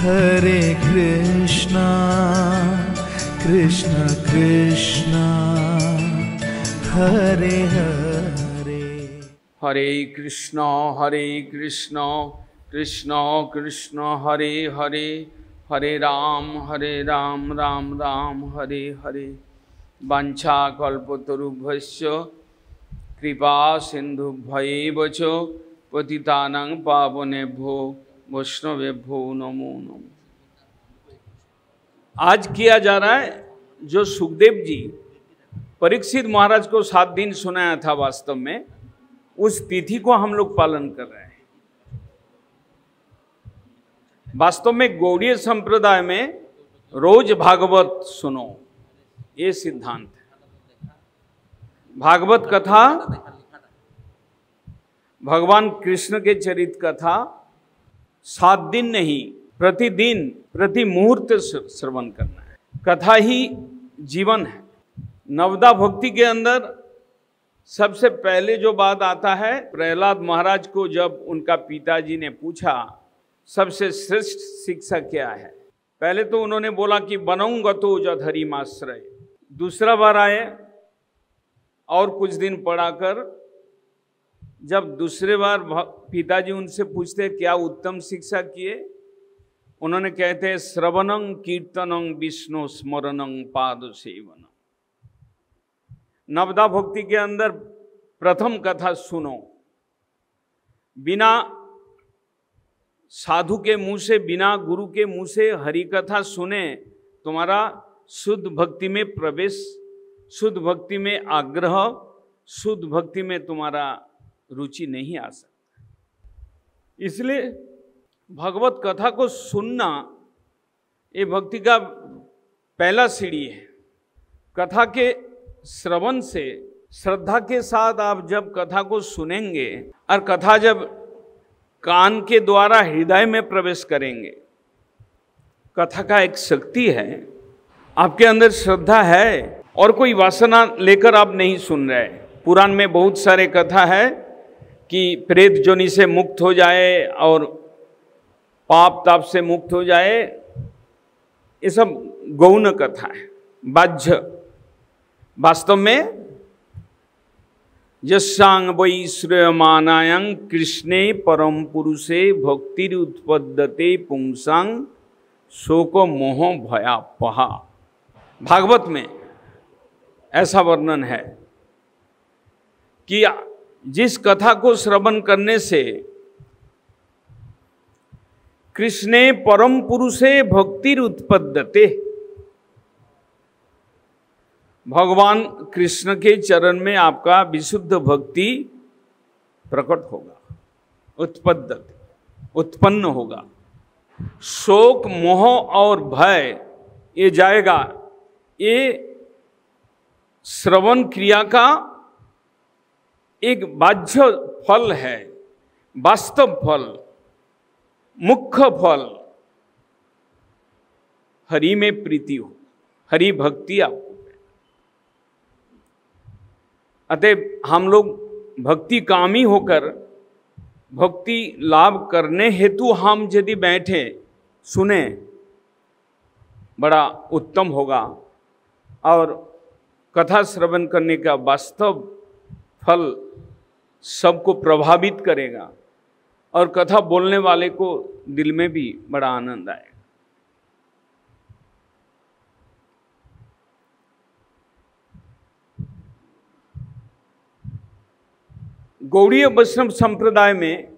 हरे कृष्णा कृष्ण कृष्ण हरे हरे। हरे कृष्ण कृष्ण कृष्ण हरे हरे, हरे राम राम राम हरे हरे। वाञ्छाकल्पतरुभ्यश्च कृपा सिन्धुभ्यैव च पतितानां पावनेभ्यो वैष्णवेभ्यो नमो नमः। आज किया जा रहा है जो सुखदेव जी परीक्षित महाराज को 7 दिन सुनाया था, वास्तव में उस तिथि को हम लोग पालन कर रहे हैं। वास्तव में गौड़ीय संप्रदाय में रोज भागवत सुनो, ये सिद्धांत है। भागवत कथा भगवान कृष्ण के चरित्र कथा 7 दिन नहीं, प्रतिदिन प्रति मुहूर्त श्रवण करना है। कथा ही जीवन है। नवदा भक्ति के अंदर सबसे पहले जो बात आता है, प्रहलाद महाराज को जब उनका पिताजी ने पूछा सबसे श्रेष्ठ शिक्षा क्या है, पहले तो उन्होंने बोला कि बनौगतो जधरिमाश्रय। दूसरा बार आए और कुछ दिन पढ़ाकर जब दूसरे बार पिताजी उनसे पूछते क्या उत्तम शिक्षा किए, उन्होंने कहते हैं श्रवणं कीर्तनं विष्णु स्मरणं पाद सेवनम। नवदा भक्ति के अंदर प्रथम कथा सुनो। बिना साधु के मुंह से, बिना गुरु के मुंह से हरि कथा सुने तुम्हारा शुद्ध भक्ति में प्रवेश, शुद्ध भक्ति में आग्रह, शुद्ध भक्ति में तुम्हारा रुचि नहीं आ सकता। इसलिए भगवत कथा को सुनना ये भक्ति का पहला सीढ़ी है। कथा के श्रवण से, श्रद्धा के साथ आप जब कथा को सुनेंगे और कथा जब कान के द्वारा हृदय में प्रवेश करेंगे, कथा का एक शक्ति है, आपके अंदर श्रद्धा है और कोई वासना लेकर आप नहीं सुन रहे। पुराण में बहुत सारे कथा है कि प्रेत जोनि से मुक्त हो जाए और पाप ताप से मुक्त हो जाए, ये सब गौण कथा है, बाह्य। वास्तव में यस्यांग वै श्रेयमानायं कृष्णे परम पुरुषे भक्तिरुत्पद्यते पुंसांग शोक मोह भयापहा। भागवत में ऐसा वर्णन है कि जिस कथा को श्रवण करने से कृष्णे परम पुरुषे भक्तिरुत्पद्यते, भगवान कृष्ण के चरण में आपका विशुद्ध भक्ति प्रकट होगा, उत्पद्यते, उत्पन्न होगा। शोक मोह और भय ये जाएगा। ये श्रवण क्रिया का एक बाह्य फल है। वास्तव फल, मुख्य फल हरि में प्रीति हो, हरि भक्ति आपको। अतः हम लोग भक्ति कामी होकर भक्ति लाभ करने हेतु हम यदि बैठे सुने, बड़ा उत्तम होगा। और कथा श्रवण करने का वास्तव फल सबको प्रभावित करेगा और कथा बोलने वाले को दिल में भी बड़ा आनंद आएगा। गौड़ीय वैष्णव संप्रदाय में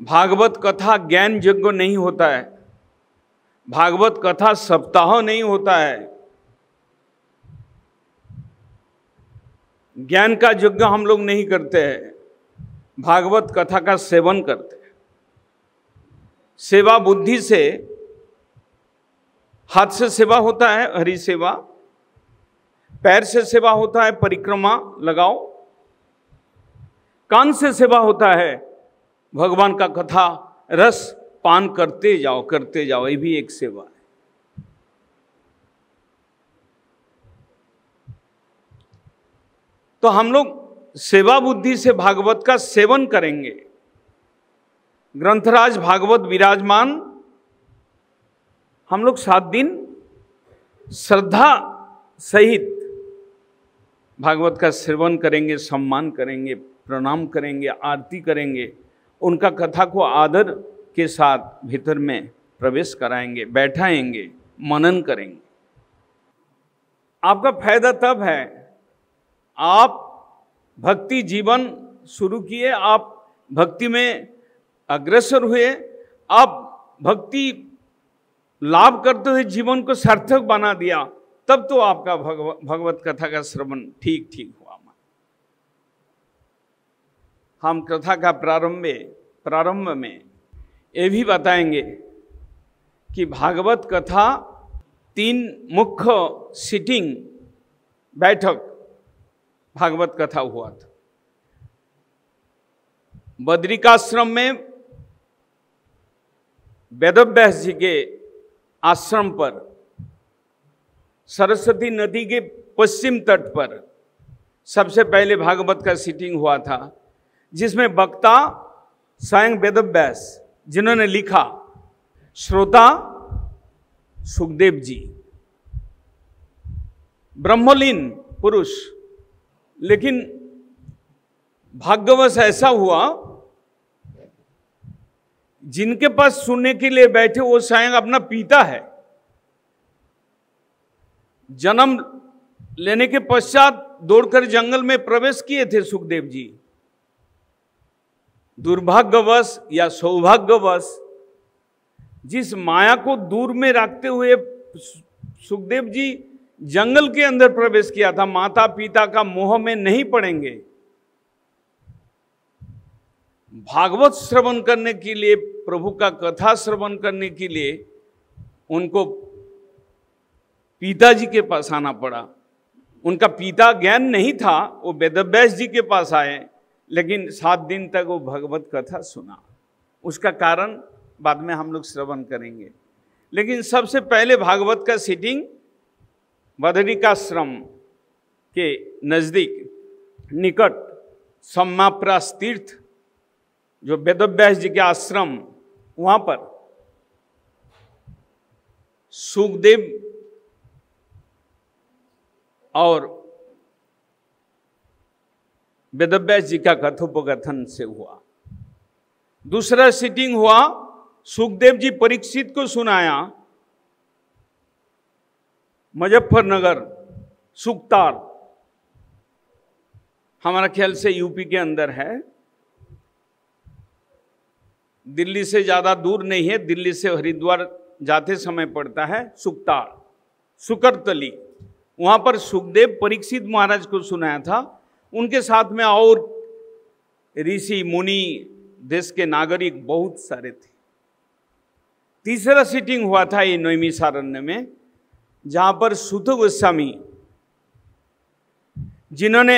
भागवत कथा ज्ञान यज्ञ नहीं होता है, भागवत कथा सप्ताह नहीं होता है। ज्ञान का यज्ञ हम लोग नहीं करते हैं, भागवत कथा का सेवन करते हैं। सेवा बुद्धि से, हाथ से सेवा होता है हरि सेवा, पैर से सेवा होता है परिक्रमा लगाओ, कान से सेवा होता है भगवान का कथा रस पान करते जाओ, ये भी एक सेवा है। तो हम लोग सेवा बुद्धि से भागवत का सेवन करेंगे। ग्रंथराज भागवत विराजमान, हम लोग 7 दिन श्रद्धा सहित भागवत का सेवन करेंगे, सम्मान करेंगे, प्रणाम करेंगे, आरती करेंगे, उनका कथा को आदर के साथ भीतर में प्रवेश कराएंगे, बैठाएंगे, मनन करेंगे। आपका फायदा तब है, आप भक्ति जीवन शुरू किए, आप भक्ति में अग्रसर हुए, आप भक्ति लाभ करते हुए जीवन को सार्थक बना दिया, तब तो आपका भगवत कथा का श्रवण ठीक हुआ। हम कथा का प्रारंभ में ये भी बताएंगे कि भागवत कथा 3 मुख्य सिटिंग बैठक भागवत कथा हुआ था। बद्रिकाश्रम में वेदव्यास जी के आश्रम पर, सरस्वती नदी के पश्चिम तट पर सबसे पहले भागवत का सिटिंग हुआ था, जिसमें वक्ता स्वयं वेदव्यास, जिन्होंने लिखा, श्रोता सुखदेव जी, ब्रह्मलीन पुरुष। लेकिन भाग्यवश ऐसा हुआ, जिनके पास सुनने के लिए बैठे वो स्वयं अपना पिता है। जन्म लेने के पश्चात दौड़कर जंगल में प्रवेश किए थे सुखदेव जी। दुर्भाग्यवश या सौभाग्यवश जिस माया को दूर में रखते हुए सुखदेव जी जंगल के अंदर प्रवेश किया था, माता पिता का मोह में नहीं पड़ेंगे। भागवत श्रवण करने के लिए, प्रभु का कथा श्रवण करने के लिए उनको पिताजी के पास आना पड़ा। उनका पिता ज्ञान नहीं था, वो वेदव्यास जी के पास आए, लेकिन 7 दिन तक वो भगवत कथा सुना। उसका कारण बाद में हम लोग श्रवण करेंगे। लेकिन सबसे पहले भागवत का सिटिंग बदरिकाश्रम के नजदीक निकट सम्माप्रास तीर्थ, जो वेदव्यास जी के आश्रम, वहां पर सुखदेव और वेदव्यास जी का कथोपकथन से हुआ। दूसरा सिटिंग हुआ, सुखदेव जी परीक्षित को सुनाया, मुजफ्फरनगर, सुकतार, हमारा ख्याल से यूपी के अंदर है, दिल्ली से ज़्यादा दूर नहीं है। दिल्ली से हरिद्वार जाते समय पड़ता है सुकतार, सुकरतली। वहाँ पर सुखदेव परीक्षित महाराज को सुनाया था। उनके साथ में और ऋषि मुनि, देश के नागरिक बहुत सारे थे। तीसरा सिटिंग हुआ था ये नैमिषारण्य में, जहाँ पर सुत गोस्वामी, जिन्होंने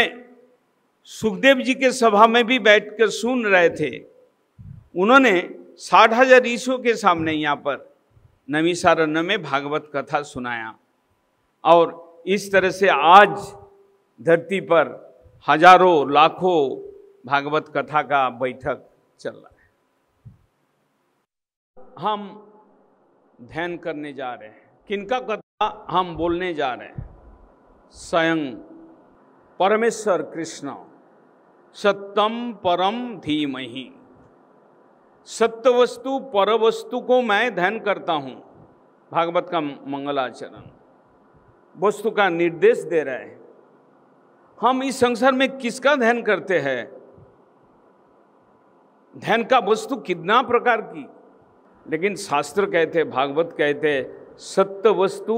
सुखदेव जी के सभा में भी बैठकर सुन रहे थे, उन्होंने 60,000 ऋषियों के सामने यहाँ पर नैमिषारण्य में भागवत कथा सुनाया। और इस तरह से आज धरती पर हजारों लाखों भागवत कथा का बैठक चल रहा है। हम ध्यान करने जा रहे हैं, किनका कथा हम बोलने जा रहे हैं? स्वयं परमेश्वर कृष्ण, सत्यम परम धीमहि। सत्य वस्तु पर वस्तु को मैं ध्यान करता हूं। भागवत का मंगलाचरण वस्तु का निर्देश दे रहा है। हम इस संसार में किसका ध्यान करते हैं? ध्यान का वस्तु कितना प्रकार की, लेकिन शास्त्र कहते, भागवत कहते, सत्य वस्तु,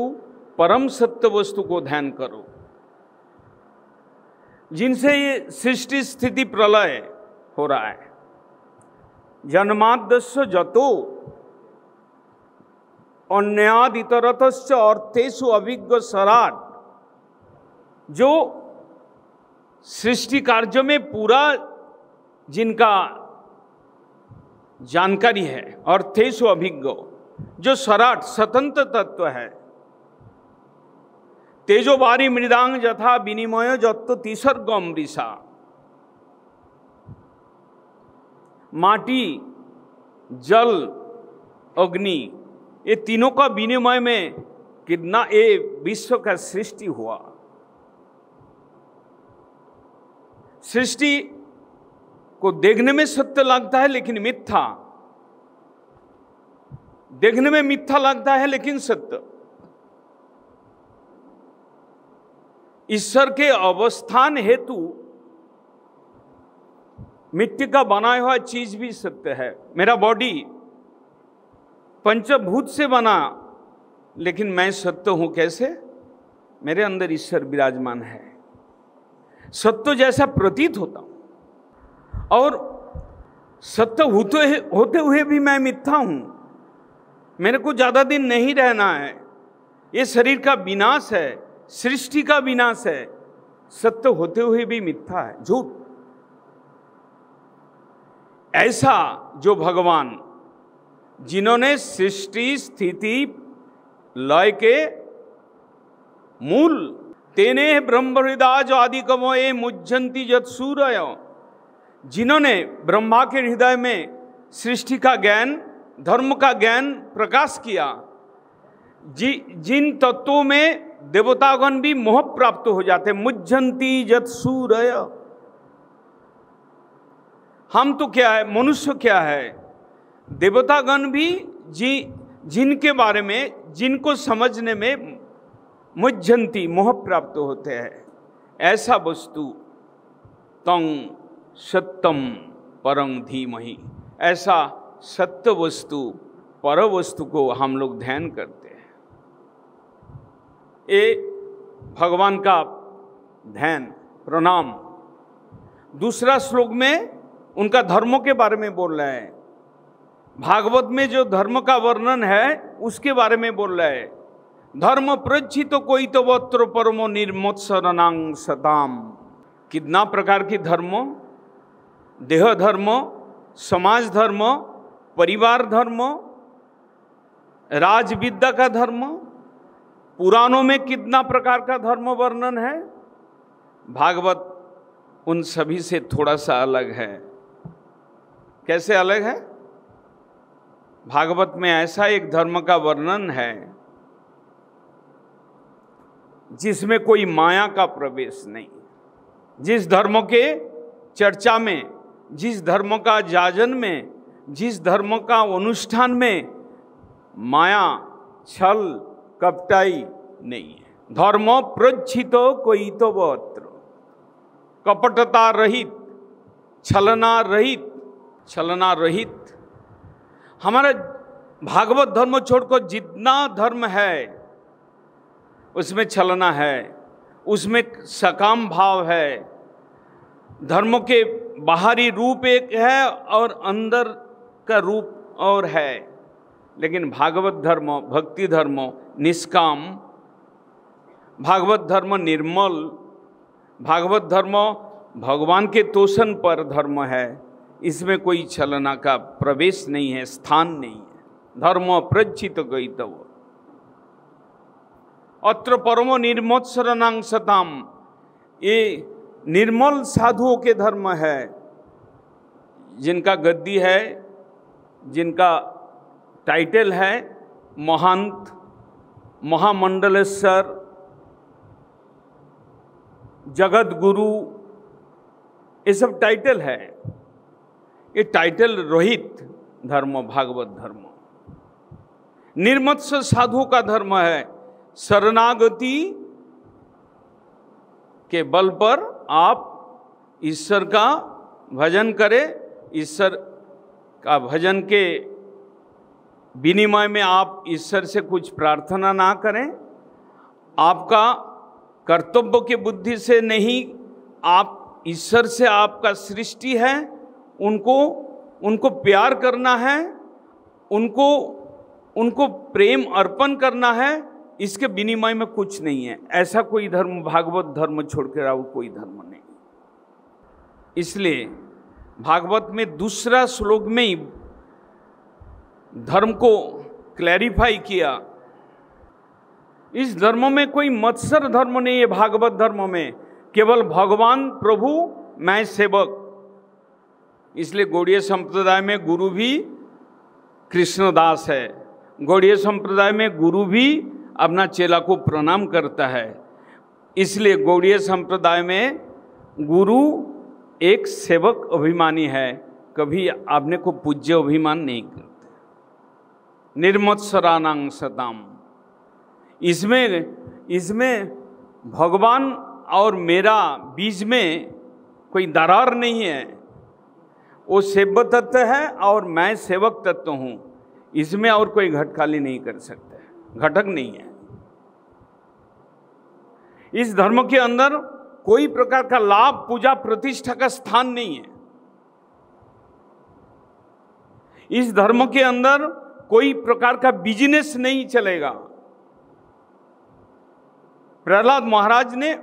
परम सत्य वस्तु को ध्यान करो, जिनसे ये सृष्टि स्थिति प्रलय हो रहा है। जन्माद्यस्य जतो अन्याद इतरतश्च अर्थेषु अभिज्ञ सराट। जो सृष्टि कार्य में पूरा जिनका जानकारी है, अर्थेषु अभिज्ञ, जो सराट स्वतंत्र तत्व है, तेजो बारी मृदांग जथा विनिमय जत्तो तीसर्गम ऋषा। माटी, जल, अग्नि, ये तीनों का विनिमय में कितना ये विश्व का सृष्टि हुआ। सृष्टि को देखने में सत्य लगता है लेकिन मिथ्या, देखने में मिथ्या लगता है लेकिन सत्य। ईश्वर के अवस्थान हेतु मिट्टी का बनाया हुआ चीज भी सत्य है। मेरा बॉडी पंचभूत से बना, लेकिन मैं सत्य हूं कैसे? मेरे अंदर ईश्वर विराजमान है। सत्य जैसा प्रतीत होता हूं और सत्य होते हुए भी मैं मिथ्या हूं। मेरे को ज्यादा दिन नहीं रहना है। ये शरीर का विनाश है, सृष्टि का विनाश है। सत्य होते हुए भी मिथ्या है, झूठ। ऐसा जो भगवान जिन्होंने सृष्टि स्थिति लय के मूल तेने ब्रह्म हृदय जो आदि कमोए मुज्जंती जत सूरय, जिन्होंने ब्रह्मा के हृदय में सृष्टि का ज्ञान, धर्म का ज्ञान प्रकाश किया, जिन तत्वों में देवतागण भी मोह प्राप्त हो जाते, मुज्जंती जत सूरय। हम तो क्या है, मनुष्य क्या है? देवतागण भी जिनके बारे में, जिनको समझने में मुज्जंती मोह प्राप्त होते हैं। ऐसा वस्तु तंग सत्यम परं धीमहि, ऐसा सत्य वस्तु पर वस्तु को हम लोग ध्यान करते हैं। ये भगवान का ध्यान, प्रणाम। दूसरा श्लोक में उनका धर्मों के बारे में बोल रहा है। भागवत में जो धर्म का वर्णन है उसके बारे में बोल रहा है। धर्म प्रज्जित कोई तो वत्र परमो निर्मोत्सरणांग सताम। कितना प्रकार की धर्म, देह धर्म, समाज धर्म, परिवार धर्म, राजविद्या का धर्म, पुराणों में कितना प्रकार का धर्म वर्णन है। भागवत उन सभी से थोड़ा सा अलग है। कैसे अलग है? भागवत में ऐसा एक धर्म का वर्णन है जिसमें कोई माया का प्रवेश नहीं। जिस धर्म के चर्चा में, जिस धर्म का जाजन में, जिस धर्म का अनुष्ठान में माया, छल, कपटाई नहीं है। धर्म प्रज्जितो कोई तो वत्र, कपटता रहित, छलना रहित, छलना रहित। हमारा भागवत धर्म छोड़कर जितना धर्म है उसमें छलना है, उसमें सकाम भाव है। धर्म के बाहरी रूप एक है और अंदर का रूप और है। लेकिन भागवत धर्म, भक्ति धर्म निष्काम, भागवत धर्म निर्मल, भागवत धर्म भगवान के तोषण पर धर्म है। इसमें कोई छलना का प्रवेश नहीं है, स्थान नहीं है। धर्म प्रज्जित गईतव अत्र परमो निर्मोत्सरणांग सताम। ये निर्मल साधुओं के धर्म है, जिनका गद्दी है, जिनका टाइटल है महंत, महामंडलेश्वर, जगत गुरु, ये सब टाइटल है। ये टाइटल रहित धर्म भागवत धर्म निर्मत्स्य साधुओं का धर्म है। शरणागति के बल पर आप ईश्वर का भजन करें। ईश्वर का भजन के विनिमय में आप ईश्वर से कुछ प्रार्थना ना करें। आपका कर्तव्य के बुद्धि से नहीं, आप ईश्वर से, आपका सृष्टि है, उनको प्यार करना है, उनको प्रेम अर्पण करना है। इसके विनिमय में कुछ नहीं है। ऐसा कोई धर्म भागवत धर्म छोड़कर और कोई धर्म नहीं। इसलिए भागवत में दूसरा श्लोक में ही धर्म को क्लैरिफाई किया। इस धर्म में कोई मत्सर धर्म नहीं है। भागवत धर्म में केवल भगवान प्रभु, मैं सेवक। इसलिए गौड़ीय संप्रदाय में गुरु भी कृष्णदास है। गौड़ीय संप्रदाय में गुरु भी अपना चेला को प्रणाम करता है। इसलिए गौड़ीय संप्रदाय में गुरु एक सेवक अभिमानी है, कभी आपने को पूज्य अभिमान नहीं करते। निर्मत्सरानां सताम, इसमें भगवान और मेरा बीच में कोई दरार नहीं है। वो सेव्य तत्व है और मैं सेवक तत्व हूँ, इसमें और कोई घटकाली नहीं कर सकते, घटक नहीं है। इस धर्म के अंदर कोई प्रकार का लाभ, पूजा, प्रतिष्ठा का स्थान नहीं है। इस धर्म के अंदर कोई प्रकार का बिजनेस नहीं चलेगा। प्रहलाद महाराज ने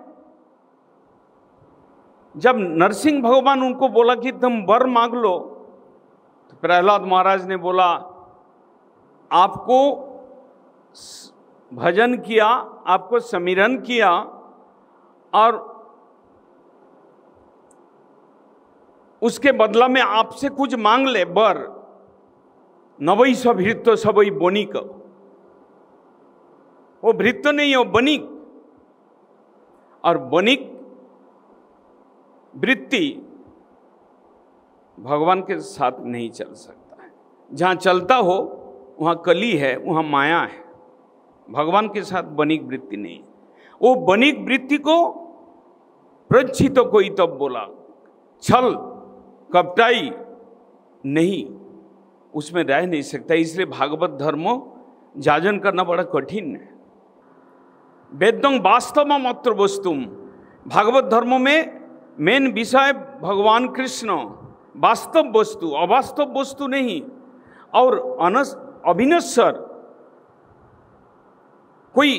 जब नरसिंह भगवान उनको बोला कि तुम वर मांग लो, तो प्रहलाद महाराज ने बोला, आपको भजन किया, आपको समीरण किया और उसके बदला में आपसे कुछ मांग ले वर, नवई भृत्य सबई बनिक। वो भृत्य नहीं है, वो बनिक। और बनिक वृत्ति भगवान के साथ नहीं चल सकता है। जहाँ चलता हो वहाँ कली है, वहाँ माया है। भगवान के साथ बनिक वृत्ति नहीं। वो बनिक वृत्ति को प्रच्छित कोई तब बोला, छल कपटाई नहीं, उसमें रह नहीं सकता। इसलिए भागवत धर्म जाजन करना बड़ा कठिन है। वेदं वास्तव मात्र वस्तुम, भागवत धर्म में मेन विषय भगवान कृष्ण, वास्तव वस्तु, अवास्तव वस्तु नहीं। और अविनश्वर, कोई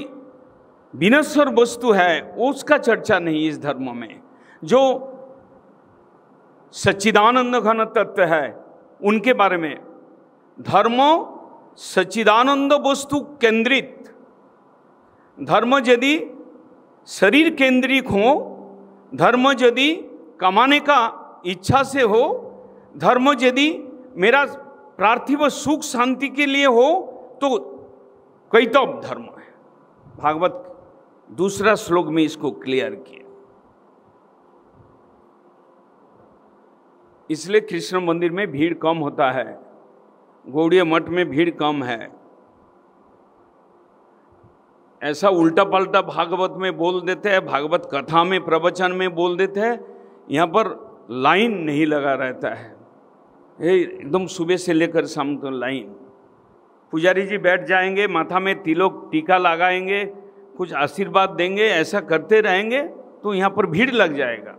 विनश्वर वस्तु है उसका चर्चा नहीं इस धर्म में। जो सच्चिदानंद घन तत्व है उनके बारे में। धर्म सच्चिदानंद वस्तु केंद्रित। धर्म यदि शरीर केंद्रित हो, धर्म यदि कमाने का इच्छा से हो, धर्म यदि मेरा पार्थिव सुख शांति के लिए हो, तो कैतव धर्म है। भागवत दूसरा श्लोक में इसको क्लियर किया। इसलिए कृष्ण मंदिर में भीड़ कम होता है, गौड़ीय मठ में भीड़ कम है। ऐसा उल्टा पलटा भागवत में बोल देते हैं, भागवत कथा में, प्रवचन में बोल देते हैं। यहाँ पर लाइन नहीं लगा रहता है, एकदम सुबह से लेकर शाम तक लाइन। पुजारी जी बैठ जाएंगे, माथा में तिलक टीका लगाएंगे, कुछ आशीर्वाद देंगे, ऐसा करते रहेंगे तो यहाँ पर भीड़ लग जाएगा।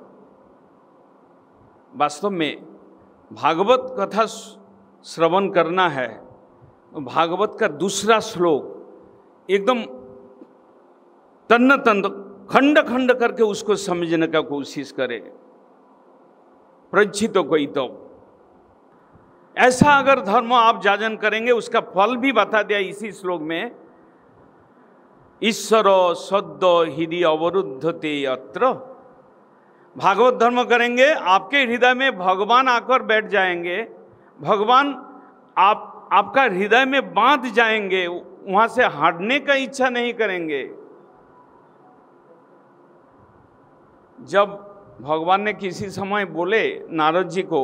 वास्तव में भागवत कथा श्रवण करना है तो भागवत का दूसरा श्लोक एकदम तन्न तन खंड खंड करके उसको समझने का कोशिश करे। प्रच्छित कोई तो ऐसा अगर धर्म आप जाजन करेंगे उसका फल भी बता दिया इसी श्लोक में। ईश्वर सद्द हृदय अवरुद्धते अत्र। भागवत धर्म करेंगे, आपके हृदय में भगवान आकर बैठ जाएंगे, भगवान आपका हृदय में बांध जाएंगे, वहां से हटने का इच्छा नहीं करेंगे। जब भगवान ने किसी समय बोले नारद जी को,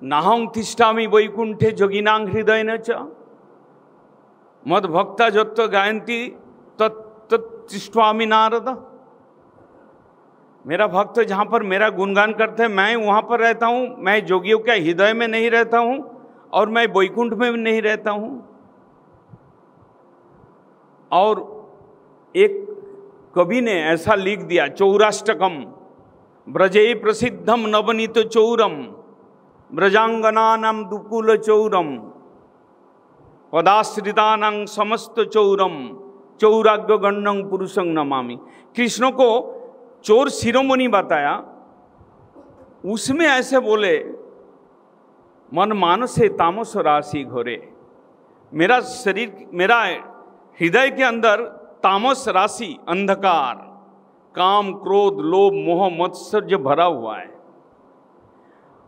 नाहं तिष्ठामि वैकुंठे जोगिनां हृदय न च मद भक्ता जत्व गायंती तत्तिष्ठामि नारद। मेरा भक्त जहाँ पर मेरा गुणगान करते हैं मैं वहाँ पर रहता हूँ, मैं जोगियों के हृदय में नहीं रहता हूँ और मैं वैकुंठ में भी नहीं रहता हूँ। और एक कवि ने ऐसा लिख दिया, चौराष्टकम ब्रजे प्रसिद्धम नवनीत चौरम ब्रजांगनानां दुकुल चौरम पदाश्रितानां समस्त चौरम चौराग्य गण्डं पुरुषं नमामि। कृष्ण को चोर शिरोमणि बताया, उसमें ऐसे बोले, मन मानसे तामस राशि घोरे। मेरा शरीर, मेरा हृदय के अंदर तामस राशि, अंधकार, काम, क्रोध, लोभ, मोह, मत्सर्य भरा हुआ है।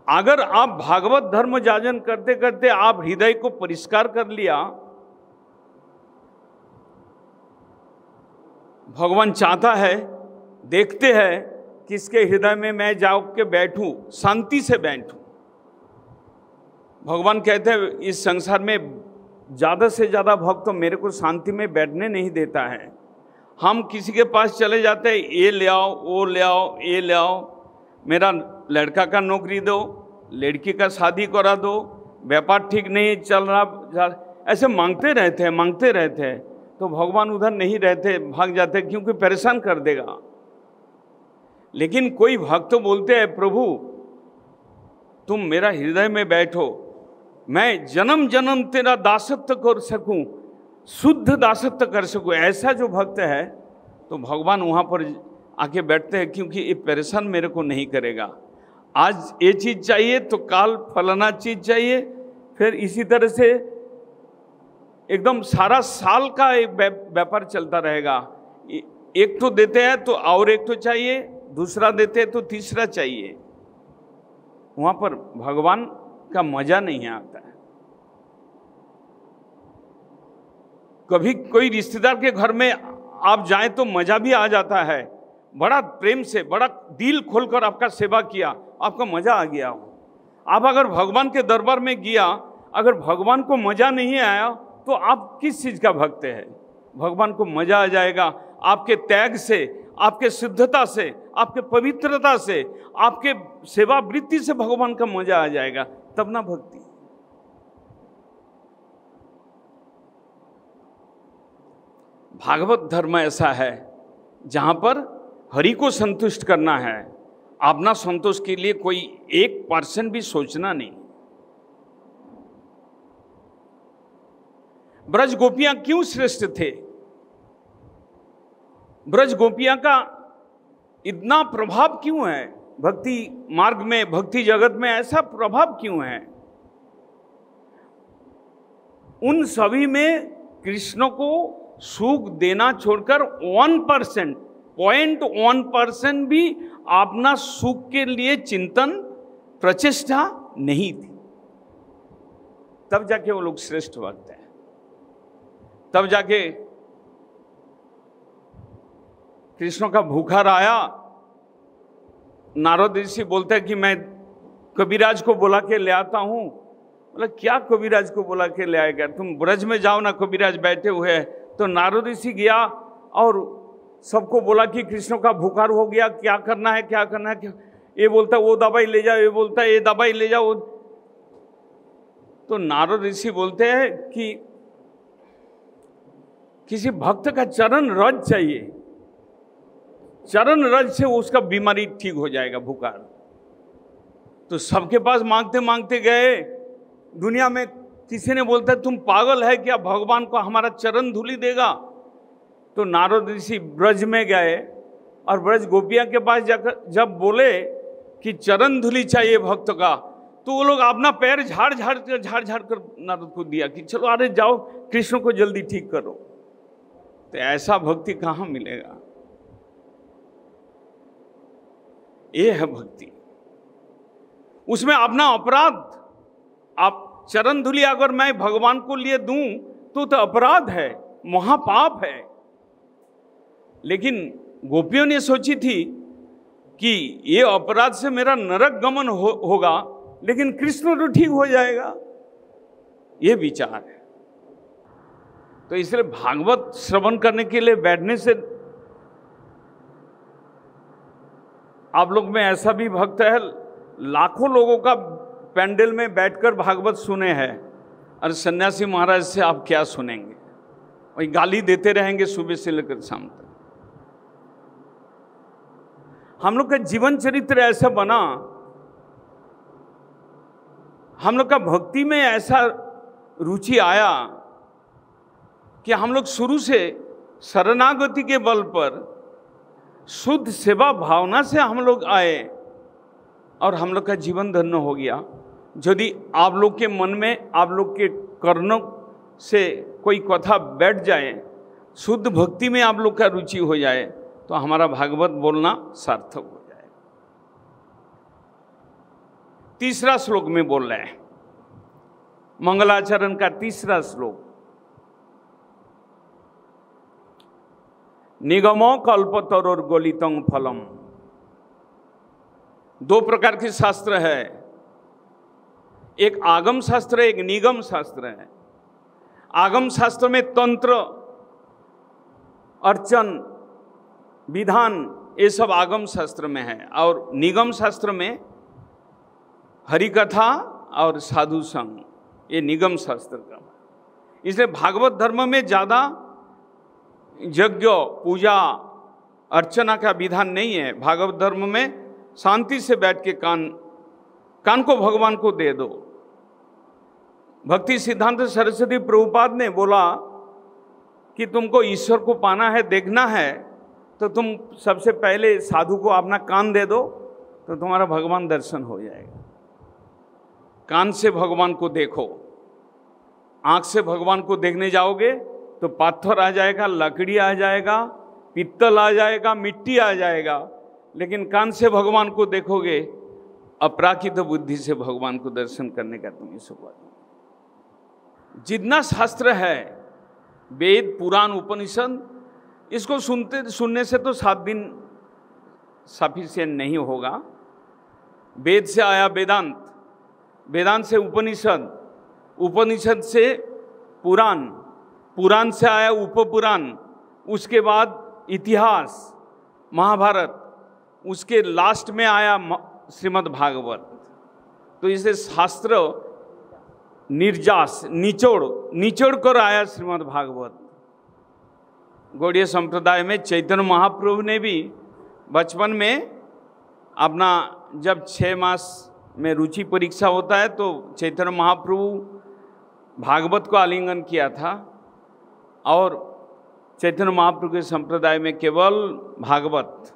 अगर आप भागवत धर्म जाजन करते करते आप हृदय को परिष्कार कर लिया, भगवान चाहता है, देखते हैं किसके हृदय में मैं जाके बैठूं, शांति से बैठूं। भगवान कहते हैं इस संसार में ज़्यादा से ज़्यादा भक्त तो मेरे को शांति में बैठने नहीं देता है। हम किसी के पास चले जाते हैं, ये ले आओ, वो ले आओ, ये ले आओ, मेरा लड़का का नौकरी दो, लड़की का शादी करा दो, व्यापार ठीक नहीं चल रहा, ऐसे मांगते रहते हैं। तो भगवान उधर नहीं रहते, भाग जाते, क्योंकि परेशान कर देगा। लेकिन कोई भक्त बोलते हैं, प्रभु तुम मेरा हृदय में बैठो, मैं जन्म जन्म तेरा दासत्व कर सकूं, शुद्ध दासत्व कर सकूं। ऐसा जो भक्त है तो भगवान वहाँ पर आके बैठते हैं, क्योंकि ये परेशान मेरे को नहीं करेगा। आज ये चीज़ चाहिए तो काल फलाना चीज़ चाहिए, फिर इसी तरह से एकदम सारा साल का एक व्यापार चलता रहेगा। एक तो देते हैं तो और एक तो चाहिए, दूसरा देते हैं तो तीसरा चाहिए। वहाँ पर भगवान का मजा नहीं आता है। कभी कोई रिश्तेदार के घर में आप जाएं तो मजा भी आ जाता है, बड़ा प्रेम से, बड़ा दिल खोलकर आपका सेवा किया, आपको मजा आ गया हो। आप अगर भगवान के दरबार में गया, अगर भगवान को मजा नहीं आया तो आप किस चीज का भक्त है? भगवान को मजा आ जाएगा आपके त्याग से, आपके शुद्धता से, आपके पवित्रता से, आपके सेवा वृत्ति से भगवान का मजा आ जाएगा, तब ना भक्ति। भागवत धर्म ऐसा है जहां पर हरि को संतुष्ट करना है, अपना संतोष के लिए कोई 1% भी सोचना नहीं। ब्रज गोपियां क्यों श्रेष्ठ थे? ब्रज गोपियां का इतना प्रभाव क्यों है? भक्ति मार्ग में, भक्ति जगत में ऐसा प्रभाव क्यों है? उन सभी में कृष्ण को सुख देना छोड़कर 0.1% भी अपना सुख के लिए चिंतन, प्रचेष्टा नहीं थी। तब जाके वो लोग श्रेष्ठ भक्त हैं। तब जाके कृष्ण का भूखा आया, नारद ऋषि बोलते हैं कि मैं कबीराज को बुला के ले आता हूं। बोला क्या कबीराज को बुला के ले आएगा? तुम ब्रज में जाओ ना, कबीराज बैठे हुए हैं। तो नारद ऋषि गया और सबको बोला कि कृष्ण का बुखार हो गया, क्या करना है, क्या करना है, क्या? ये बोलता है वो दवाई ले जाओ, ये बोलता है ये दवाई ले जाओ। तो नारद ऋषि बोलते हैं कि किसी भक्त का चरण रज चाहिए, चरण रज से उसका बीमारी ठीक हो जाएगा, बुखार। तो सबके पास मांगते मांगते गए। दुनिया में किसी ने बोलता है तुम पागल है क्या, भगवान को हमारा चरण धूलि देगा? तो नारद ऋषि ब्रज में गए और ब्रज गोपिया के पास जाकर जब बोले कि चरण धूलि चाहिए भक्त का, तो वो लोग अपना पैर झाड़ झाड़ कर नारद को दिया कि चलो अरे जाओ कृष्ण को जल्दी ठीक करो। तो ऐसा भक्ति कहाँ मिलेगा? ये है भक्ति। उसमें अपना अपराध, आप चरण धूलि अगर मैं भगवान को लिए दूं तो अपराध है, महापाप है। लेकिन गोपियों ने सोची थी कि ये अपराध से मेरा नरक गमन होगा, लेकिन कृष्ण तो ठीक हो जाएगा, ये विचार है। तो इसलिए भागवत श्रवण करने के लिए बैठने से, आप लोग में ऐसा भी भक्त है लाखों लोगों का पैंडल में बैठकर भागवत सुने हैं, और सन्यासी महाराज से आप क्या सुनेंगे? वही गाली देते रहेंगे सुबह से लेकर शाम तक। हम लोग का जीवन चरित्र ऐसा बना, हम लोग का भक्ति में ऐसा रुचि आया कि हम लोग शुरू से शरणागति के बल पर शुद्ध सेवा भावना से हम लोग आए और हम लोग का जीवन धन्य हो गया। यदि आप लोग के मन में, आप लोग के कर्णों से कोई कथा बैठ जाए शुद्ध भक्ति में आप लोग का रुचि हो जाए तो हमारा भागवत बोलना सार्थक हो जाए। तीसरा श्लोक में बोल रहे हैं, मंगलाचरण का तीसरा श्लोक। निगमो कल्पतरोर गलितं फलम। दो प्रकार के शास्त्र है, एक आगम शास्त्र, एक निगम शास्त्र है। आगम शास्त्र में तंत्र, अर्चन, विधान, ये सब आगम शास्त्र में है, और निगम शास्त्र में हरिकथा और साधु संग, ये निगम शास्त्र का। इसलिए भागवत धर्म में ज़्यादा यज्ञ, पूजा, अर्चना का विधान नहीं है। भागवत धर्म में शांति से बैठ के कान को भगवान को दे दो। भक्ति सिद्धांत सरस्वती प्रभुपाद ने बोला कि तुमको ईश्वर को पाना है, देखना है, तो तुम सबसे पहले साधु को अपना कान दे दो, तो तुम्हारा भगवान दर्शन हो जाएगा। कान से भगवान को देखो। आंख से भगवान को देखने जाओगे तो पत्थर आ जाएगा, लकड़ी आ जाएगा, पित्तल आ जाएगा, मिट्टी आ जाएगा। लेकिन कान से भगवान को देखोगे, अपराकित बुद्धि से भगवान को दर्शन करने का तुम्हें सौभाग्य। जितना शास्त्र है, वेद, पुराण, उपनिषद, इसको सुनने से तो 7 दिन सफिशिएंट नहीं होगा। वेद से आया वेदांत, वेदांत से उपनिषद, उपनिषद से पुराण, पुराण से आया उपपुराण, उसके बाद इतिहास, महाभारत, उसके लास्ट में आया श्रीमद् भागवत। तो इसे शास्त्र निर्जास, निचोड़ कर आया श्रीमद् भागवत। गौड़ीय संप्रदाय में चैतन्य महाप्रभु ने भी बचपन में अपना, जब 6 मास में रुचि परीक्षा होता है तो चैतन्य महाप्रभु भागवत को आलिंगन किया था, और चैतन्य महाप्रभु के संप्रदाय में केवल भागवत।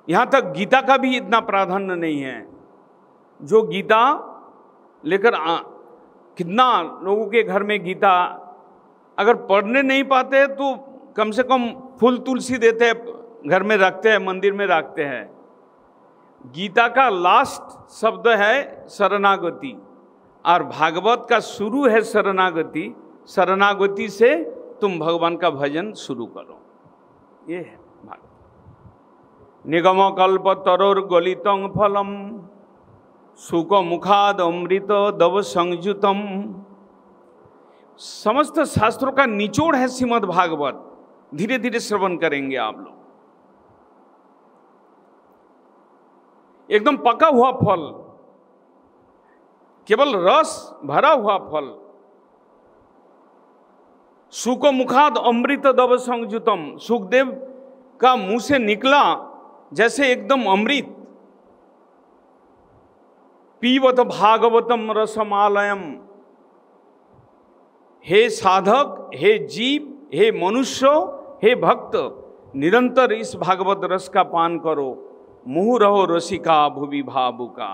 यहाँ तक गीता का भी इतना प्राधान्य नहीं है। जो गीता लेकर कितना लोगों के घर में गीता अगर पढ़ने नहीं पाते तो कम से कम फूल तुलसी देते हैं, घर में रखते हैं, मंदिर में रखते हैं। गीता का लास्ट शब्द है शरणागति, और भागवत का शुरू है शरणागति। शरणागति से तुम भगवान का भजन शुरू करो, ये है भागवत। निगम कल्प तरोर गलितं फलम, सुख मुखाद अमृत दव संयुतम। समस्त शास्त्रों का निचोड़ है श्रीमद् भागवत। धीरे धीरे श्रवण करेंगे आप लोग। एकदम पका हुआ फल, केवल रस भरा हुआ फल। सुख मुखाद अमृत दव संयुतम। सुखदेव का मुंह से निकला जैसे एकदम अमृत। पीवत भागवतम रसमालयम। हे साधक, हे जीव, हे मनुष्य, हे भक्त, निरंतर इस भागवत रस का पान करो। मुँह रहो रसिका भुवि भावुका।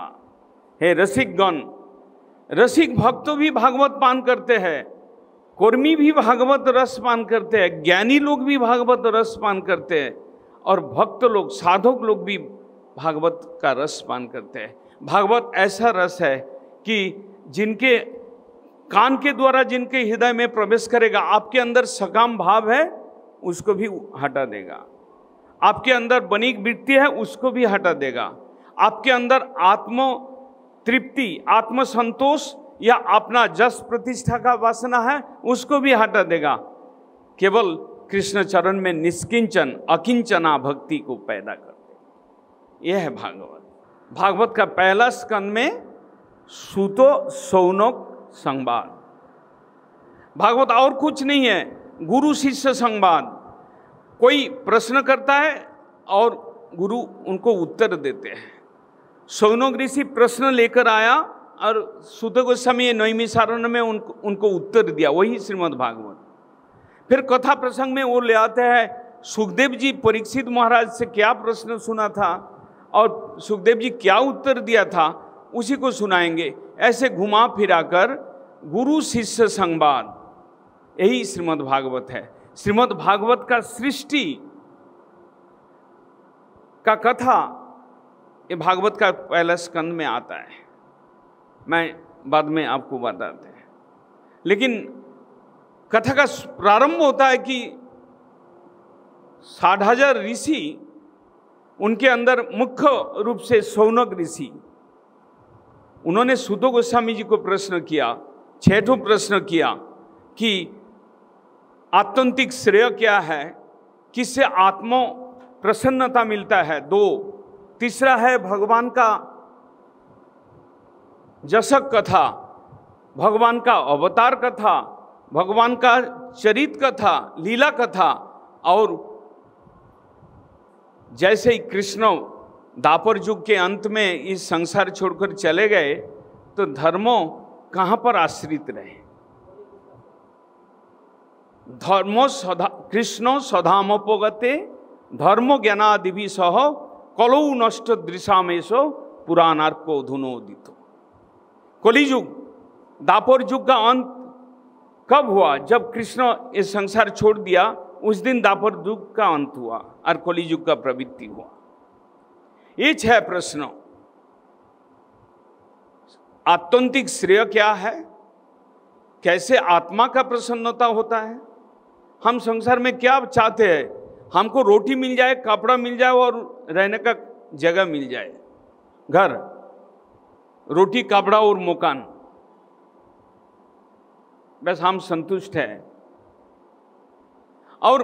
हे रसिकगण, रसिक भक्त भी भागवत पान करते हैं, कर्मी भी भागवत रस पान करते हैं, ज्ञानी लोग भी भागवत रस पान करते हैं, और भक्त लोग, साधक लोग भी भागवत का रस पान करते हैं। भागवत ऐसा रस है कि जिनके कान के द्वारा जिनके हृदय में प्रवेश करेगा, आपके अंदर सकाम भाव है उसको भी हटा देगा, आपके अंदर बनिक वृत्ति है उसको भी हटा देगा, आपके अंदर आत्म तृप्ति, आत्म संतोष या अपना जस प्रतिष्ठा का वासना है उसको भी हटा देगा। केवल कृष्ण चरण में निष्किंचन अकिंचना भक्ति को पैदा कर दे। यह है भागवत। भागवत का पहला स्कंद में सूतो सौनक संवाद। भागवत और कुछ नहीं है, गुरु शिष्य संवाद। कोई प्रश्न करता है और गुरु उनको उत्तर देते हैं। सौनक ऋषि प्रश्न लेकर आया और सूत गोस्वामी नैमिषारण्य में उनको उत्तर दिया, वही श्रीमद् भागवत। फिर कथा प्रसंग में वो ले आते हैं सुखदेव जी परीक्षित महाराज से क्या प्रश्न सुना था और सुखदेव जी क्या उत्तर दिया था, उसी को सुनाएंगे। ऐसे घुमा फिरा कर गुरु शिष्य संवाद, यही श्रीमद् भागवत है। श्रीमद् भागवत का सृष्टि का कथा ये भागवत का पहला स्कंद में आता है, मैं बाद में आपको बताते हैं। लेकिन कथा का प्रारंभ होता है कि 60,000 ऋषि, उनके अंदर मुख्य रूप से शौनक ऋषि, उन्होंने सूत गोस्वामी जी को प्रश्न किया, 6 प्रश्न किया कि आत्यंतिक श्रेय क्या है, किससे आत्मा प्रसन्नता मिलता है, 2, तीसरा है भगवान का जशक कथा, भगवान का अवतार कथा, भगवान का चरित कथा, लीला कथा, और जैसे ही कृष्ण द्वापर युग के अंत में इस संसार छोड़कर चले गए तो धर्मों कहाँ पर आश्रित रहे। धर्मो सदा कृष्णो सधामोपगते धर्मो ज्ञानादिभि सह कलौ नष्ट दृशामेशो पुराणार्को धुनोदितो। कलियुग द्वापर युग का अंत कब हुआ? जब कृष्ण इस संसार छोड़ दिया, उस दिन द्वापर युग का अंत हुआ और कलियुग का प्रवृत्ति हुआ। ये 6 प्रश्न। आत्यंतिक श्रेय क्या है, कैसे आत्मा का प्रसन्नता होता है, हम संसार में क्या चाहते हैं, हमको रोटी मिल जाए, कपड़ा मिल जाए और रहने का जगह मिल जाए, घर, रोटी, कपड़ा और मकान, बस हम संतुष्ट हैं। और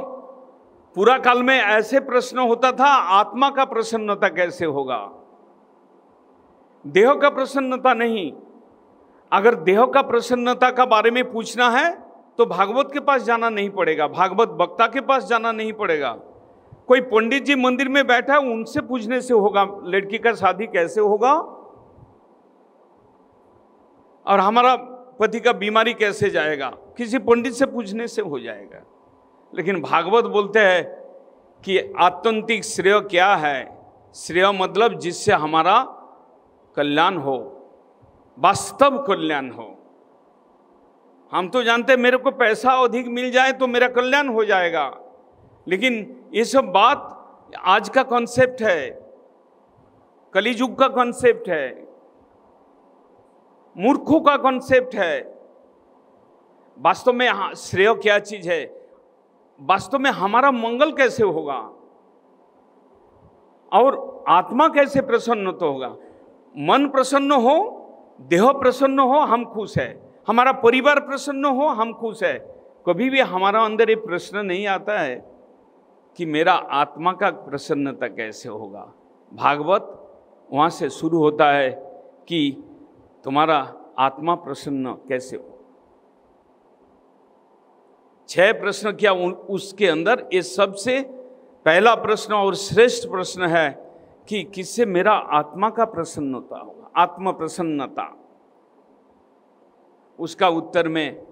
पूरा काल में ऐसे प्रश्न होता था, आत्मा का प्रसन्नता कैसे होगा, देह का प्रसन्नता नहीं। अगर देह का प्रसन्नता का बारे में पूछना है तो भागवत के पास जाना नहीं पड़ेगा, भागवत वक्ता के पास जाना नहीं पड़ेगा, कोई पंडित जी मंदिर में बैठा है उनसे पूछने से होगा लड़की का शादी कैसे होगा और हमारा पति का बीमारी कैसे जाएगा, किसी पंडित से पूछने से हो जाएगा। लेकिन भागवत बोलते हैं कि आत्यंतिक श्रेय क्या है, श्रेय मतलब जिससे हमारा कल्याण हो, वास्तव कल्याण हो। हम तो जानते हैं मेरे को पैसा अधिक मिल जाए तो मेरा कल्याण हो जाएगा, लेकिन ये सब बात आज का कॉन्सेप्ट है, कलियुग का कॉन्सेप्ट है, मूर्खों का कॉन्सेप्ट है। वास्तव में श्रेय क्या चीज है, वास्तव में हमारा मंगल कैसे होगा और आत्मा कैसे प्रसन्न तो होगा। मन प्रसन्न हो, देह प्रसन्न हो, हम खुश है, हमारा परिवार प्रसन्न हो, हम खुश है। कभी भी हमारा अंदर ये प्रश्न नहीं आता है कि मेरा आत्मा का प्रसन्नता कैसे होगा। भागवत वहाँ से शुरू होता है कि तुम्हारा आत्मा प्रसन्न कैसे हो। 6 प्रश्न किया, उसके अंदर ये सबसे पहला प्रश्न और श्रेष्ठ प्रश्न है कि किससे मेरा आत्मा का प्रसन्नता होगा, आत्म प्रसन्नता। उसका उत्तर में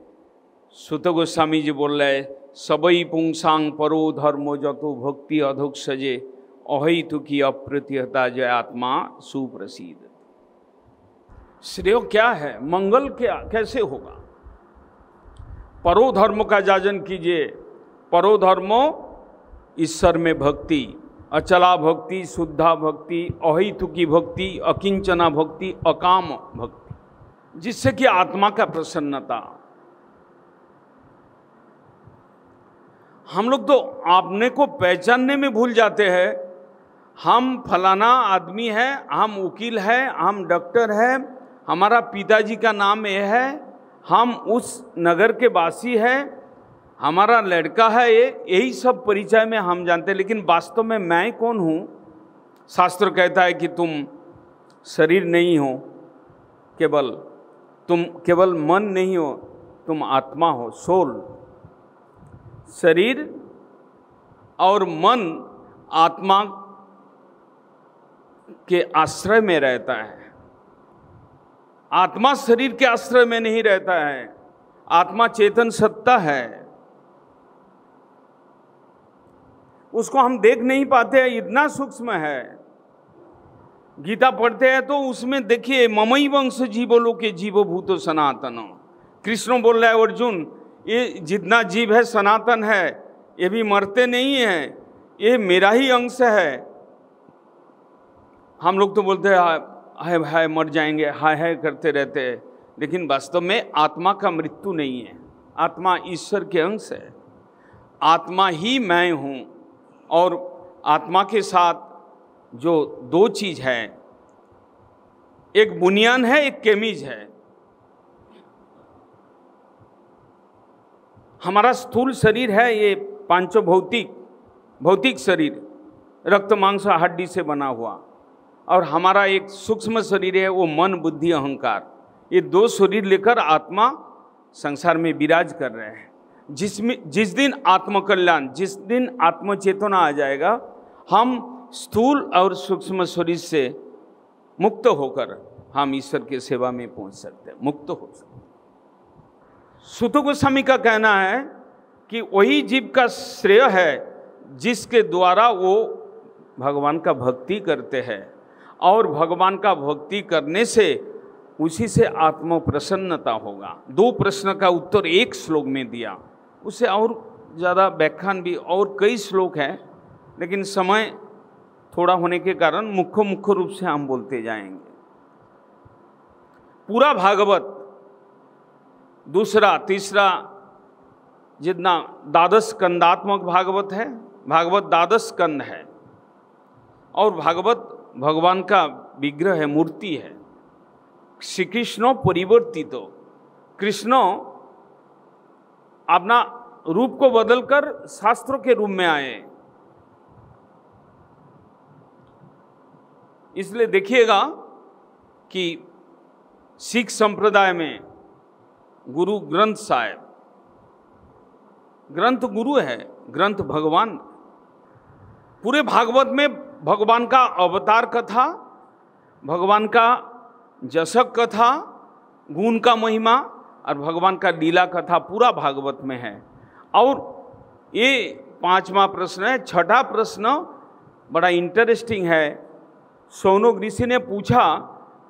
सूत गोस्वामी जी बोल रहे, सबई पुंसांग परो धर्मो जतो भक्ति अधोक सजे अहितु की अप्रतिहता जय आत्मा सुप्रसिद्ध। श्रेय क्या है, मंगल क्या कैसे होगा। परो धर्म का जाजन कीजिए, परो धर्मो ईश्वर में भक्ति, अचला भक्ति, शुद्धा भक्ति, अहितुकी भक्ति, अकिंचना भक्ति, अकाम भक्ति, जिससे कि आत्मा का प्रसन्नता। हम लोग तो आपने को पहचानने में भूल जाते हैं। हम फलाना आदमी है, हम वकील है, हम डॉक्टर है, हमारा पिताजी का नाम यह है, हम उस नगर के वासी हैं, हमारा लड़का है ये, यही सब परिचय में हम जानते हैं। लेकिन वास्तव में मैं कौन हूँ? शास्त्र कहता है कि तुम शरीर नहीं हो, तुम केवल मन नहीं हो, तुम आत्मा हो, सोल। शरीर और मन आत्मा के आश्रय में रहता है। आत्मा शरीर के आश्रय में नहीं रहता है, आत्मा चेतन सत्ता है, उसको हम देख नहीं पाते हैं, इतना सूक्ष्म है। गीता पढ़ते हैं तो उसमें देखिए, ममई वंश जीवों के जीवो भूतो सनातन। कृष्ण बोल रहा है अर्जुन, ये जितना जीव है सनातन है, ये भी मरते नहीं हैं, ये मेरा ही अंश है। हम लोग तो बोलते हैं हाय हाय मर जाएंगे, हाय हाय करते रहते हैं, लेकिन वास्तव में आत्मा का मृत्यु नहीं है। आत्मा ईश्वर के अंश है, आत्मा ही मैं हूँ। और आत्मा के साथ जो दो चीज है, एक बुनियान है, एक केमीज है। हमारा स्थूल शरीर है, ये पांचों भौतिक शरीर, रक्त मांस हड्डी से बना हुआ, और हमारा एक सूक्ष्म शरीर है, वो मन बुद्धि अहंकार। ये दो शरीर लेकर आत्मा संसार में विराज कर रहे हैं। जिस दिन आत्मकल्याण, जिस दिन आत्मचेतना आ जाएगा, हम स्थूल और सूक्ष्म शरीर से मुक्त होकर हम ईश्वर की सेवा में पहुंच सकते हैं, मुक्त हो सकते हैं। सूत गोस्वामी का कहना है कि वही जीव का श्रेय है जिसके द्वारा वो भगवान का भक्ति करते हैं, और भगवान का भक्ति करने से उसी से आत्म प्रसन्नता होगा। दो प्रश्न का उत्तर एक श्लोक में दिया, उससे और ज़्यादा व्याख्यान भी और कई श्लोक हैं, लेकिन समय थोड़ा होने के कारण मुख्य रूप से हम बोलते जाएंगे। पूरा भागवत, दूसरा तीसरा जितना द्वादश स्कंदात्मक भागवत है, भागवत द्वादश स्कंद है, और भागवत भगवान का विग्रह है, मूर्ति है। श्री कृष्ण परिवर्तित, कृष्ण अपना रूप को बदलकर शास्त्रों के रूप में आए। इसलिए देखिएगा कि सिख संप्रदाय में गुरु ग्रंथ साहिब, ग्रंथ गुरु है, ग्रंथ भगवान। पूरे भागवत में भगवान का अवतार कथा, भगवान का जशक कथा, गुण का महिमा और भगवान का लीला कथा पूरा भागवत में है। और ये पांचवा प्रश्न है। छठा प्रश्न बड़ा इंटरेस्टिंग है। शौनक ऋषि ने पूछा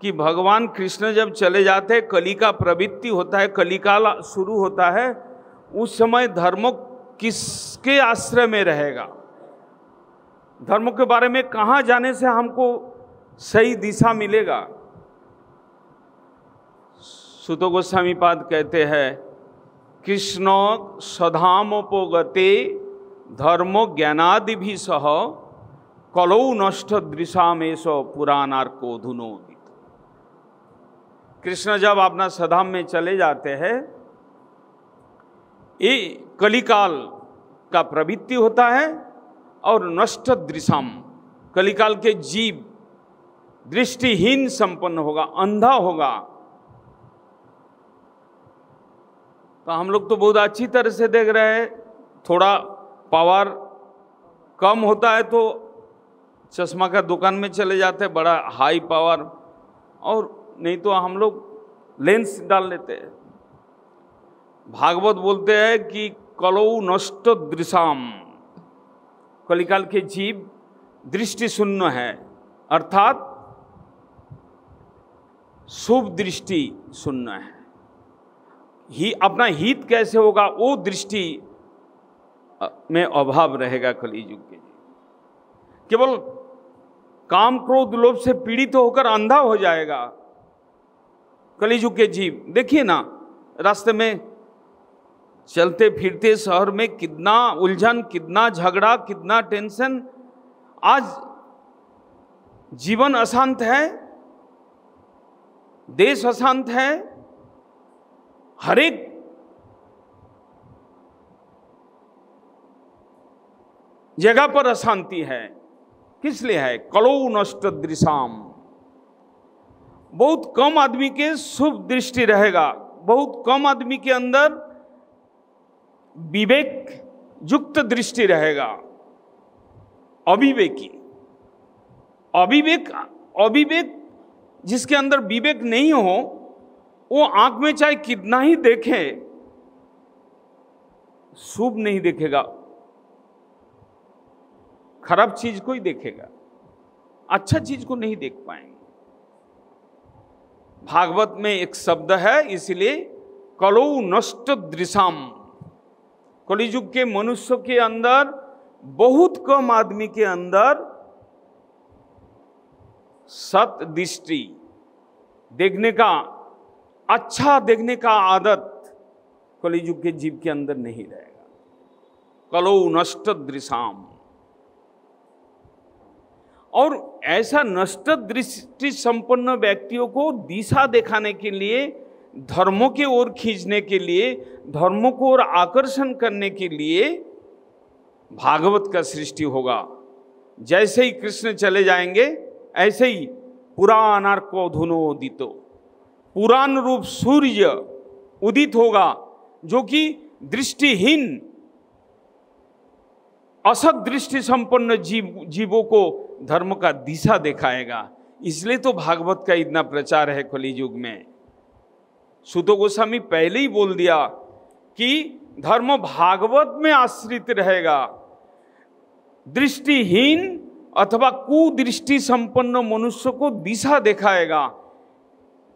कि भगवान कृष्ण जब चले जाते हैं, कली का प्रवृत्ति होता है, कलिकाल शुरू होता है, उस समय धर्म किसके आश्रय में रहेगा? धर्म के बारे में कहाँ जाने से हमको सही दिशा मिलेगा? सूत गोस्वामी पाद कहते हैं, कृष्ण सधामोपगते धर्मो ज्ञानादि भी सह कलौ नष्ट दृशामेश पुराणार्कोधुनोदित। कृष्ण जब अपना सधाम में चले जाते हैं, ये कलिकाल का प्रवृत्ति होता है, और नष्ट दृशाम, कलिकाल के जीव दृष्टिहीन संपन्न होगा, अंधा होगा। तो हम लोग तो बहुत अच्छी तरह से देख रहे हैं, थोड़ा पावर कम होता है तो चश्मा का दुकान में चले जाते हैं, बड़ा हाई पावर, और नहीं तो हम लोग लेंस डाल लेते हैं। भागवत बोलते हैं कि कलौ नष्ट दृशाम, कलिकाल के जीव दृष्टि शून्य है, अर्थात शुभ दृष्टि शून्य है। अपना हित कैसे होगा, वो दृष्टि में अभाव रहेगा कलियुग के। केवल काम क्रोध लोभ से पीड़ित होकर अंधा हो जाएगा कलियुग के जीव। देखिए ना, रास्ते में चलते फिरते शहर में कितना उलझन, कितना झगड़ा, कितना टेंशन। आज जीवन अशांत है, देश अशांत है, हर एक जगह पर अशांति है। किस लिए है? कलौ नष्ट दृशाम। बहुत कम आदमी के शुभ दृष्टि रहेगा, बहुत कम आदमी के अंदर विवेक युक्त दृष्टि रहेगा। अविवेकी, अविवेक जिसके अंदर विवेक नहीं हो, वो आंख में चाहे कितना ही देखे, शुभ नहीं देखेगा, खराब चीज को ही देखेगा, अच्छा चीज को नहीं देख पाएंगे। भागवत में एक शब्द है, इसलिए कलौ नष्ट दृशाम, कलियुग के मनुष्य के अंदर, बहुत कम आदमी के अंदर सत दृष्टि देखने का, अच्छा देखने का आदत कलियुग के जीव के अंदर नहीं रहेगा। कलौ नष्ट दृशाम। और ऐसा नष्ट दृष्टि संपन्न व्यक्तियों को दिशा दिखाने के लिए, धर्मों की ओर खींचने के लिए, धर्मों को ओर आकर्षण करने के लिए भागवत का सृष्टि होगा। जैसे ही कृष्ण चले जाएंगे, ऐसे ही पुराणार्कोधुनोदितो, पुराण रूप सूर्य उदित होगा, जो कि दृष्टिहीन असत दृष्टि संपन्न जीवों को धर्म का दिशा दिखाएगा। इसलिए तो भागवत का इतना प्रचार है कलियुग में। सूत गोस्वामी पहले ही बोल दिया कि धर्म भागवत में आश्रित रहेगा। दृष्टिहीन अथवा कुदृष्टि संपन्न मनुष्य को दिशा दिखाएगा।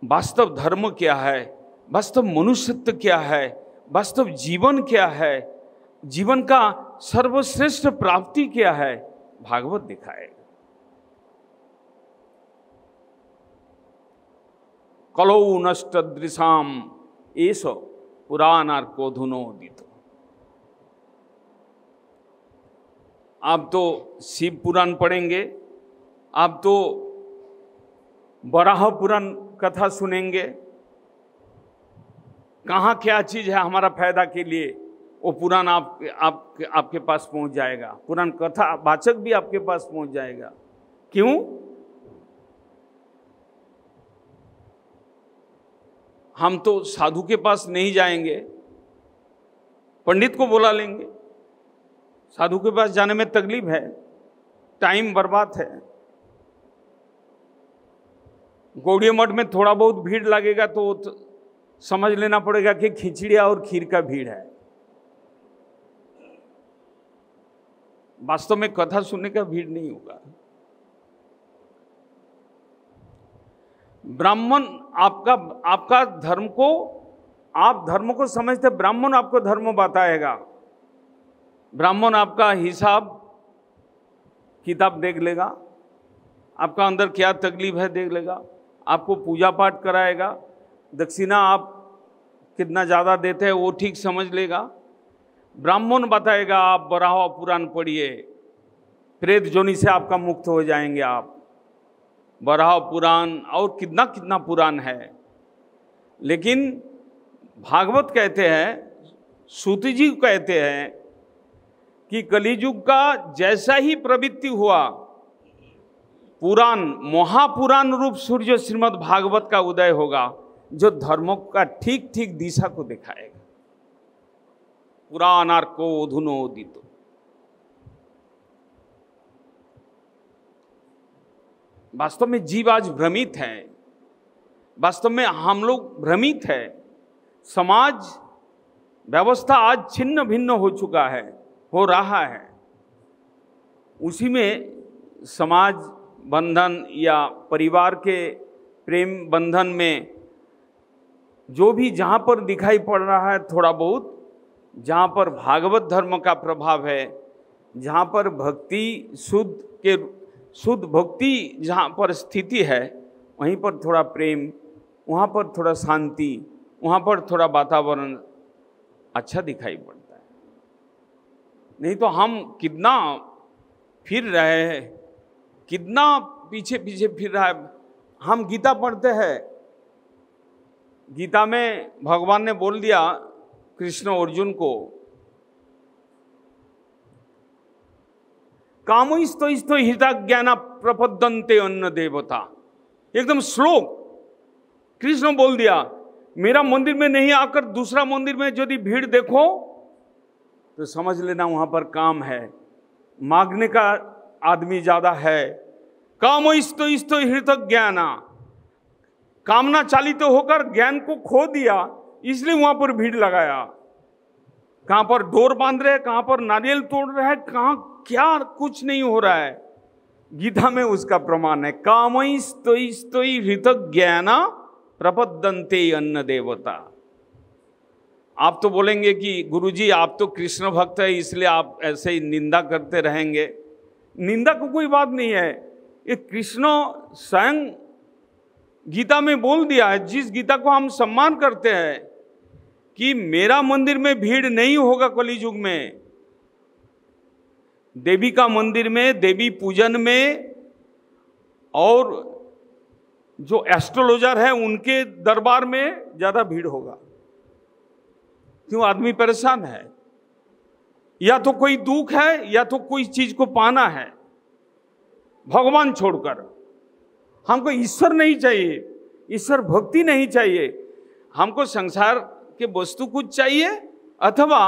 वास्तव धर्म क्या है, वास्तव मनुष्यत्व क्या है, वास्तव जीवन क्या है, जीवन का सर्वश्रेष्ठ प्राप्ति क्या है, भागवत दिखाएगा। कलौ नष्ट दृशाम एषो पुराणार्कोधुनोदितो। आप तो शिव पुराण पढ़ेंगे, आप तो वराह पुराण कथा सुनेंगे। कहाँ क्या चीज है हमारा फायदा के लिए, वो पुराण आपके पास पहुंच जाएगा। पुराण कथा वाचक भी आपके पास पहुंच जाएगा। क्यों? हम तो साधु के पास नहीं जाएंगे, पंडित को बुला लेंगे। साधु के पास जाने में तकलीफ है, टाइम बर्बाद है। गौड़िया मठ में थोड़ा बहुत भीड़ लगेगा तो समझ लेना पड़ेगा कि खिचड़िया और खीर का भीड़ है। वास्तव में कथा सुनने का भीड़ नहीं होगा। ब्राह्मण आपका धर्म को, आप धर्म को समझते, ब्राह्मण आपको धर्म बताएगा। ब्राह्मण आपका हिसाब किताब देख लेगा, आपका अंदर क्या तकलीफ है देख लेगा, आपको पूजा पाठ कराएगा, दक्षिणा आप कितना ज़्यादा देते हैं वो ठीक समझ लेगा। ब्राह्मण बताएगा आप वराह पुराण पढ़िए, प्रेत जोनि से आपका मुक्त हो जाएंगे आप। वराह पुराण और कितना कितना पुराण है। लेकिन भागवत कहते हैं, सूत जी कहते हैं कि कलियुग का जैसा ही प्रवृत्ति हुआ, पुराण महापुराण रूप सूर्य श्रीमद् भागवत का उदय होगा, जो धर्मों का ठीक ठीक दिशा को दिखाएगा। पुराणार्कोधुनोदितो। वास्तव में जीव आज भ्रमित है, वास्तव में हम लोग भ्रमित है। समाज व्यवस्था आज छिन्न भिन्न हो चुका है, हो रहा है। उसी में समाज बंधन या परिवार के प्रेम बंधन में जो भी जहाँ पर दिखाई पड़ रहा है थोड़ा बहुत, जहाँ पर भागवत धर्म का प्रभाव है, जहाँ पर भक्ति शुद्ध भक्ति जहाँ पर स्थिति है, वहीं पर थोड़ा प्रेम, वहाँ पर थोड़ा शांति, वहाँ पर थोड़ा वातावरण अच्छा दिखाई पड़ता है। नहीं तो हम कितना फिर रहे हैं, कितना पीछे पीछे फिर रहा है। हम गीता पढ़ते हैं, गीता में भगवान ने बोल दिया कृष्ण अर्जुन को, कामोस्तो हिता ज्ञाना प्रपद्यन्ते अन्न देवता। एकदम श्लोक कृष्ण बोल दिया, मेरा मंदिर में नहीं आकर दूसरा मंदिर में यदि भीड़ देखो तो समझ लेना वहां पर काम है, मांगने का आदमी ज्यादा है। कामोस्तो हित ज्ञाना, कामना चालित होकर ज्ञान को खो दिया, इसलिए वहां पर भीड़ लगाया। कहां पर डोर बांध रहे, कहां पर नारियल तोड़ रहे हैं, कहां क्या कुछ नहीं हो रहा है। गीता में उसका प्रमाण है, कामोस्तो हित ज्ञाना प्रपद्यन्ते अन्न देवता। आप तो बोलेंगे कि गुरुजी आप तो कृष्ण भक्त है इसलिए आप ऐसे ही निंदा करते रहेंगे। निंदा को कोई बात नहीं है, ये कृष्ण स्वयं गीता में बोल दिया है, जिस गीता को हम सम्मान करते हैं कि मेरा मंदिर में भीड़ नहीं होगा कलियुग में। देवी का मंदिर में, देवी पूजन में, और जो एस्ट्रोलॉजर है उनके दरबार में ज्यादा भीड़ होगा। क्यों? आदमी परेशान है, या तो कोई दुख है या तो कोई चीज को पाना है, भगवान छोड़कर। हमको ईश्वर नहीं चाहिए, ईश्वर भक्ति नहीं चाहिए, हमको संसार के वस्तु कुछ चाहिए, अथवा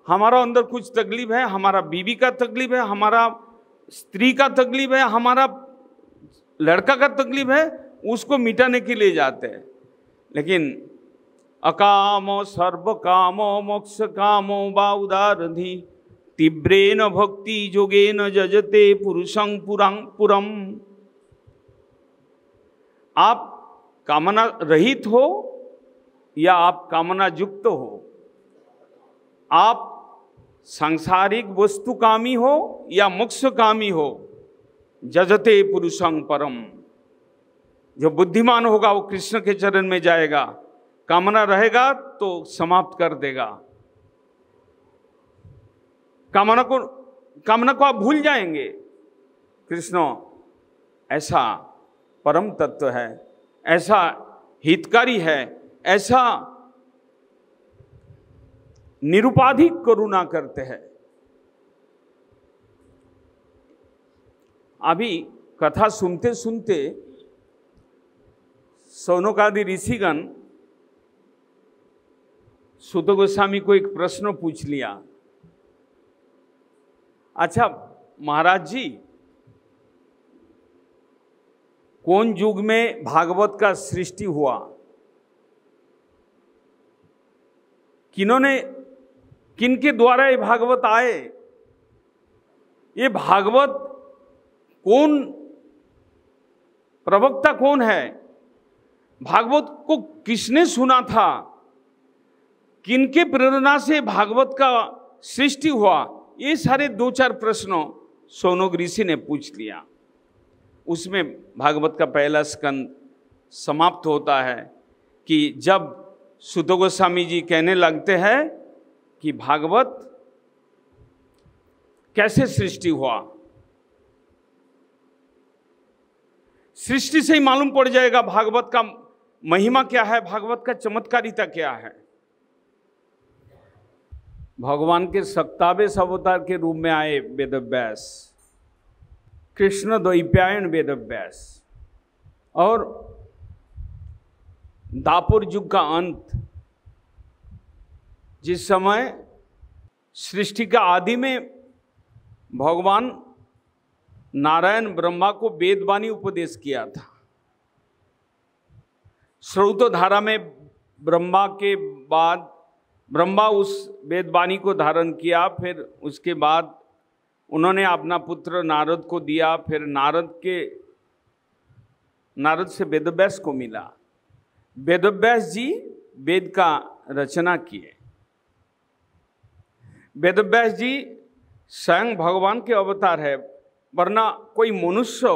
हमारा अंदर कुछ तकलीफ है, हमारा बीवी का तकलीफ है, हमारा स्त्री का तकलीफ है, हमारा लड़का का तकलीफ है, उसको मिटाने के लिए जाते हैं। लेकिन अकामो सर्व कामो मोक्ष कामो वा उदारधि तीव्रेन भक्ति जोगेन जजते पुरुषं पुरम। आप कामना रहित हो या आप कामना युक्त हो, आप सांसारिक वस्तुकामी हो या मोक्षकामी हो, जजते पुरुषं परम। जो बुद्धिमान होगा वो कृष्ण के चरण में जाएगा, कामना रहेगा तो समाप्त कर देगा। कामना को आप भूल जाएंगे। कृष्ण ऐसा परम तत्व है, ऐसा हितकारी है, ऐसा निरुपाधिक करुणा करते हैं। अभी कथा सुनते सुनते सौनकादि ऋषिगण सूत गोस्वामी को एक प्रश्न पूछ लिया, अच्छा महाराज जी, कौन युग में भागवत का सृष्टि हुआ? किनके द्वारा ये भागवत आए? ये भागवत कौन, प्रवक्ता कौन है? भागवत को किसने सुना था? किनके प्रेरणा से भागवत का सृष्टि हुआ? ये सारे 2-4 प्रश्नों सौनक ऋषि ने पूछ लिया। उसमें भागवत का पहला स्कंद समाप्त होता है कि जब सूत गोस्वामी जी कहने लगते हैं कि भागवत कैसे सृष्टि हुआ। सृष्टि से ही मालूम पड़ जाएगा भागवत का महिमा क्या है, भागवत का चमत्कारिता क्या है। भगवान के 27 अवतार के रूप में आए वेदव्यास, कृष्ण द्वैपायन वेदव्यास, और दापुर युग का अंत, जिस समय सृष्टि का आदि में भगवान नारायण ब्रह्मा को वेदवाणी उपदेश किया था। श्रौत धारा में ब्रह्मा के बाद ब्रह्मा उस वेदवाणी को धारण किया, फिर उसके बाद उन्होंने अपना पुत्र नारद को दिया, फिर नारद से वेदव्यास को मिला। वेदव्यास जी वेद का रचना किए। वेदव्यास जी स्वयं भगवान के अवतार है, वरना कोई मनुष्य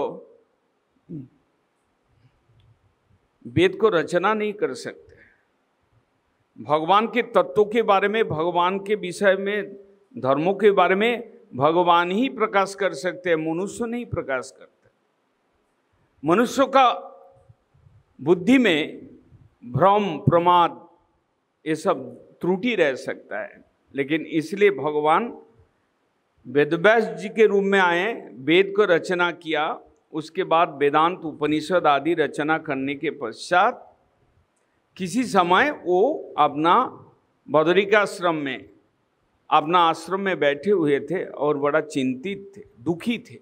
वेद को रचना नहीं कर सकते। भगवान के तत्वों के बारे में, भगवान के विषय में, धर्मों के बारे में भगवान ही प्रकाश कर सकते हैं, मनुष्य नहीं प्रकाश करते। मनुष्य का बुद्धि में भ्रम, प्रमाद, ये सब त्रुटि रह सकता है। लेकिन इसलिए भगवान वेदव्यास जी के रूप में आए, वेद को रचना किया। उसके बाद वेदांत, उपनिषद आदि रचना करने के पश्चात किसी समय वो अपना बदरिकाश्रम में, अपना आश्रम में बैठे हुए थे और बड़ा चिंतित थे, दुखी थे।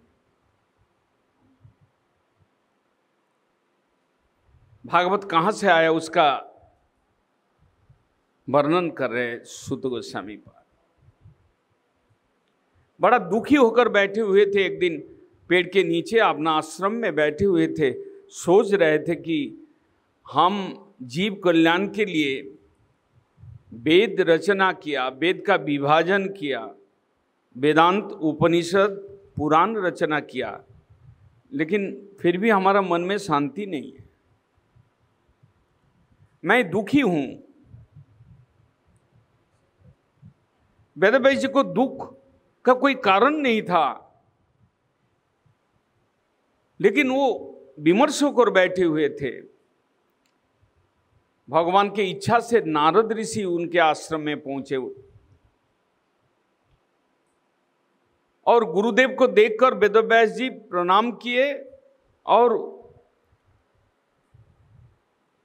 भागवत कहाँ से आया उसका वर्णन कर रहे सूत गोस्वामी पर। बड़ा दुखी होकर बैठे हुए थे। एक दिन पेड़ के नीचे अपना आश्रम में बैठे हुए थे, सोच रहे थे कि हम जीव कल्याण के लिए वेद रचना किया, वेद का विभाजन किया, वेदांत, उपनिषद, पुराण रचना किया, लेकिन फिर भी हमारा मन में शांति नहीं है। मैं दुखी हूं। वेदव्यास जी को दुख का कोई कारण नहीं था, लेकिन वो विमर्श होकर बैठे हुए थे। भगवान की इच्छा से नारद ऋषि उनके आश्रम में पहुंचे और गुरुदेव को देखकर वेदव्यास जी प्रणाम किए और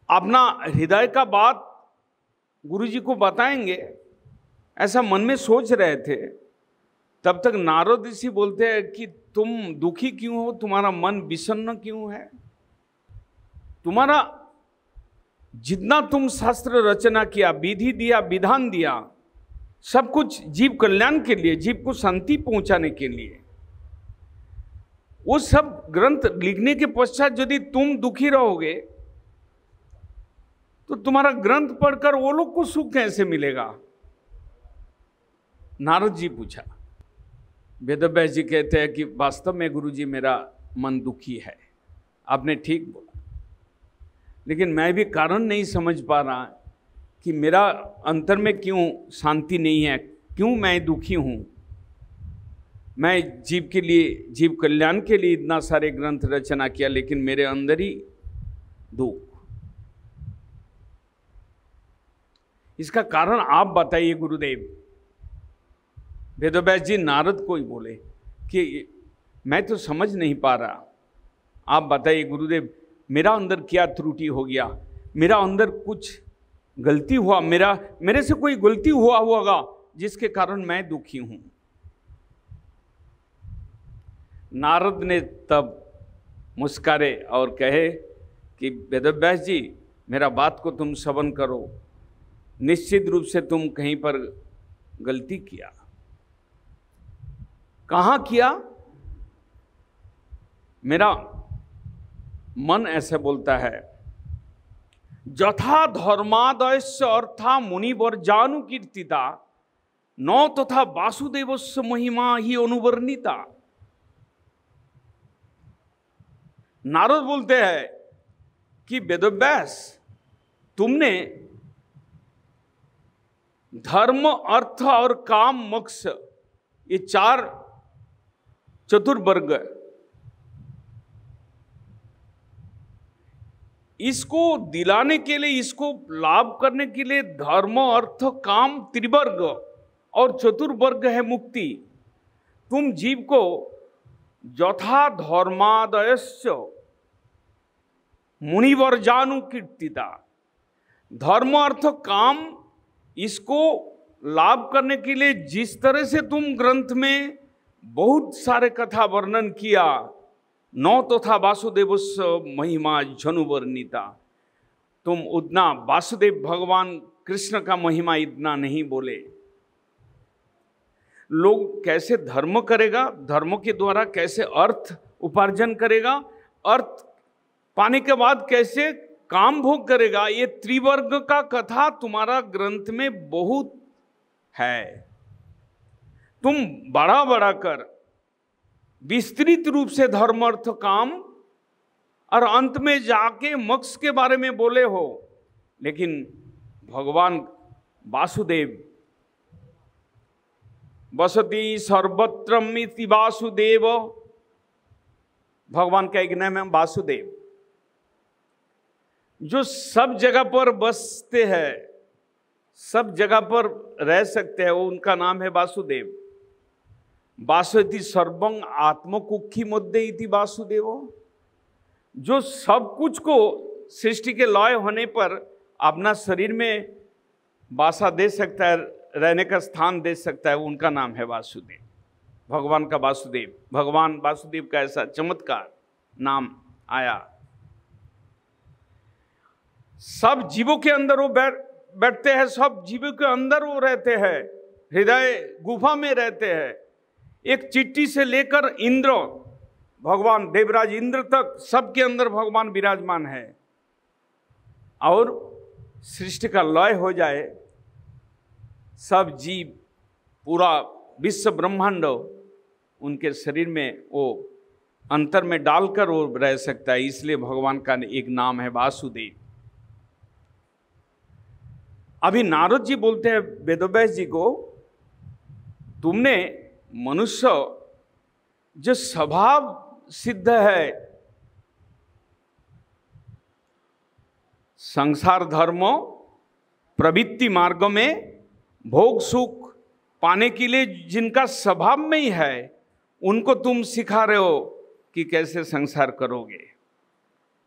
अपना हृदय का बात गुरु जी को बताएंगे ऐसा मन में सोच रहे थे। तब तक नारद ऋषि बोलते हैं कि तुम दुखी क्यों हो, तुम्हारा मन विषन्न क्यों है? तुम्हारा जितना तुम शास्त्र रचना किया, विधि दिया, विधान दिया, सब कुछ जीव कल्याण के लिए, जीव को शांति पहुंचाने के लिए, वो सब ग्रंथ लिखने के पश्चात यदि तुम दुखी रहोगे तो तुम्हारा ग्रंथ पढ़कर वो लोग को सुख कैसे मिलेगा? नारद जी पूछा। वेदव्यास जी कहते हैं कि वास्तव में गुरुजी मेरा मन दुखी है, आपने ठीक बोला, लेकिन मैं भी कारण नहीं समझ पा रहा कि मेरा अंतर में क्यों शांति नहीं है, क्यों मैं दुखी हूं। मैं जीव के लिए, जीव कल्याण के लिए इतना सारे ग्रंथ रचना किया, लेकिन मेरे अंदर ही दुख। इसका कारण आप बताइए गुरुदेव। वेदव्यास जी नारद को ही बोले कि मैं तो समझ नहीं पा रहा, आप बताइए गुरुदेव, मेरा अंदर क्या त्रुटि हो गया, मेरा अंदर कुछ गलती हुआ, मेरे से कोई गलती हुआ होगा जिसके कारण मैं दुखी हूं। नारद ने तब मुस्कारे और कहे कि वेदव्यास जी, मेरा बात को तुम श्रवण करो, निश्चित रूप से तुम कहीं पर गलती किया। कहां किया? मेरा मन ऐसे बोलता है, जथा धर्मादयस्य अर्था मुनिवर्जानु कीर्तिता न तथा वासुदेवस्य महिमा ही अनुवर्णिता। नारद बोलते हैं कि वेदव्यास, तुमने धर्म, अर्थ और काम, मोक्ष, ये चार चतुर्वर्ग, इसको दिलाने के लिए, इसको लाभ करने के लिए धर्म, अर्थ, काम त्रिवर्ग और चतुर्वर्ग है मुक्ति। तुम जीव को यथा धर्मादयस्य मुनिवर्जानु कीर्तिता, धर्म, अर्थ, काम, इसको लाभ करने के लिए जिस तरह से तुम ग्रंथ में बहुत सारे कथा वर्णन किया, न तथा वासुदेवस्य महिमा जनुवर्णिता, तुम उतना वासुदेव भगवान कृष्ण का महिमा इतना नहीं बोले। लोग कैसे धर्म करेगा, धर्म के द्वारा कैसे अर्थ उपार्जन करेगा, अर्थ पाने के बाद कैसे काम भोग करेगा, ये त्रिवर्ग का कथा तुम्हारा ग्रंथ में बहुत है। तुम बड़ा बड़ा कर विस्तृत रूप से धर्म, अर्थ, काम और अंत में जाके मोक्ष के बारे में बोले हो, लेकिन भगवान वासुदेव वसति सर्वत्रमिति वासुदेव, भगवान का एक नाम है वासुदेव, जो सब जगह पर बसते हैं, सब जगह पर रह सकते हैं, वो उनका नाम है वासुदेव। वासुति सर्वं आत्मकुक्षी मध्य इति वासुदेव, जो सब कुछ को सृष्टि के लय होने पर अपना शरीर में वासा दे सकता है, रहने का स्थान दे सकता है, उनका नाम है वासुदेव। भगवान का वासुदेव, भगवान वासुदेव का ऐसा चमत्कार नाम आया। सब जीवों के अंदर वो बैठते हैं, सब जीवों के अंदर वो रहते हैं, हृदय गुफा में रहते हैं। एक चिट्ठी से लेकर इंद्र, भगवान देवराज इंद्र तक, सबके अंदर भगवान विराजमान है। और सृष्टि का लय हो जाए सब जीव, पूरा विश्व ब्रह्मांड उनके शरीर में वो अंतर में डालकर वो रह सकता है। इसलिए भगवान का एक नाम है वासुदेव। अभी नारद जी बोलते हैं वेदव्यास जी को, तुमने मनुष्य जो स्वभाव सिद्ध है संसार धर्मों प्रवृत्ति मार्ग में भोग सुख पाने के लिए जिनका स्वभाव में ही है, उनको तुम सिखा रहे हो कि कैसे संसार करोगे।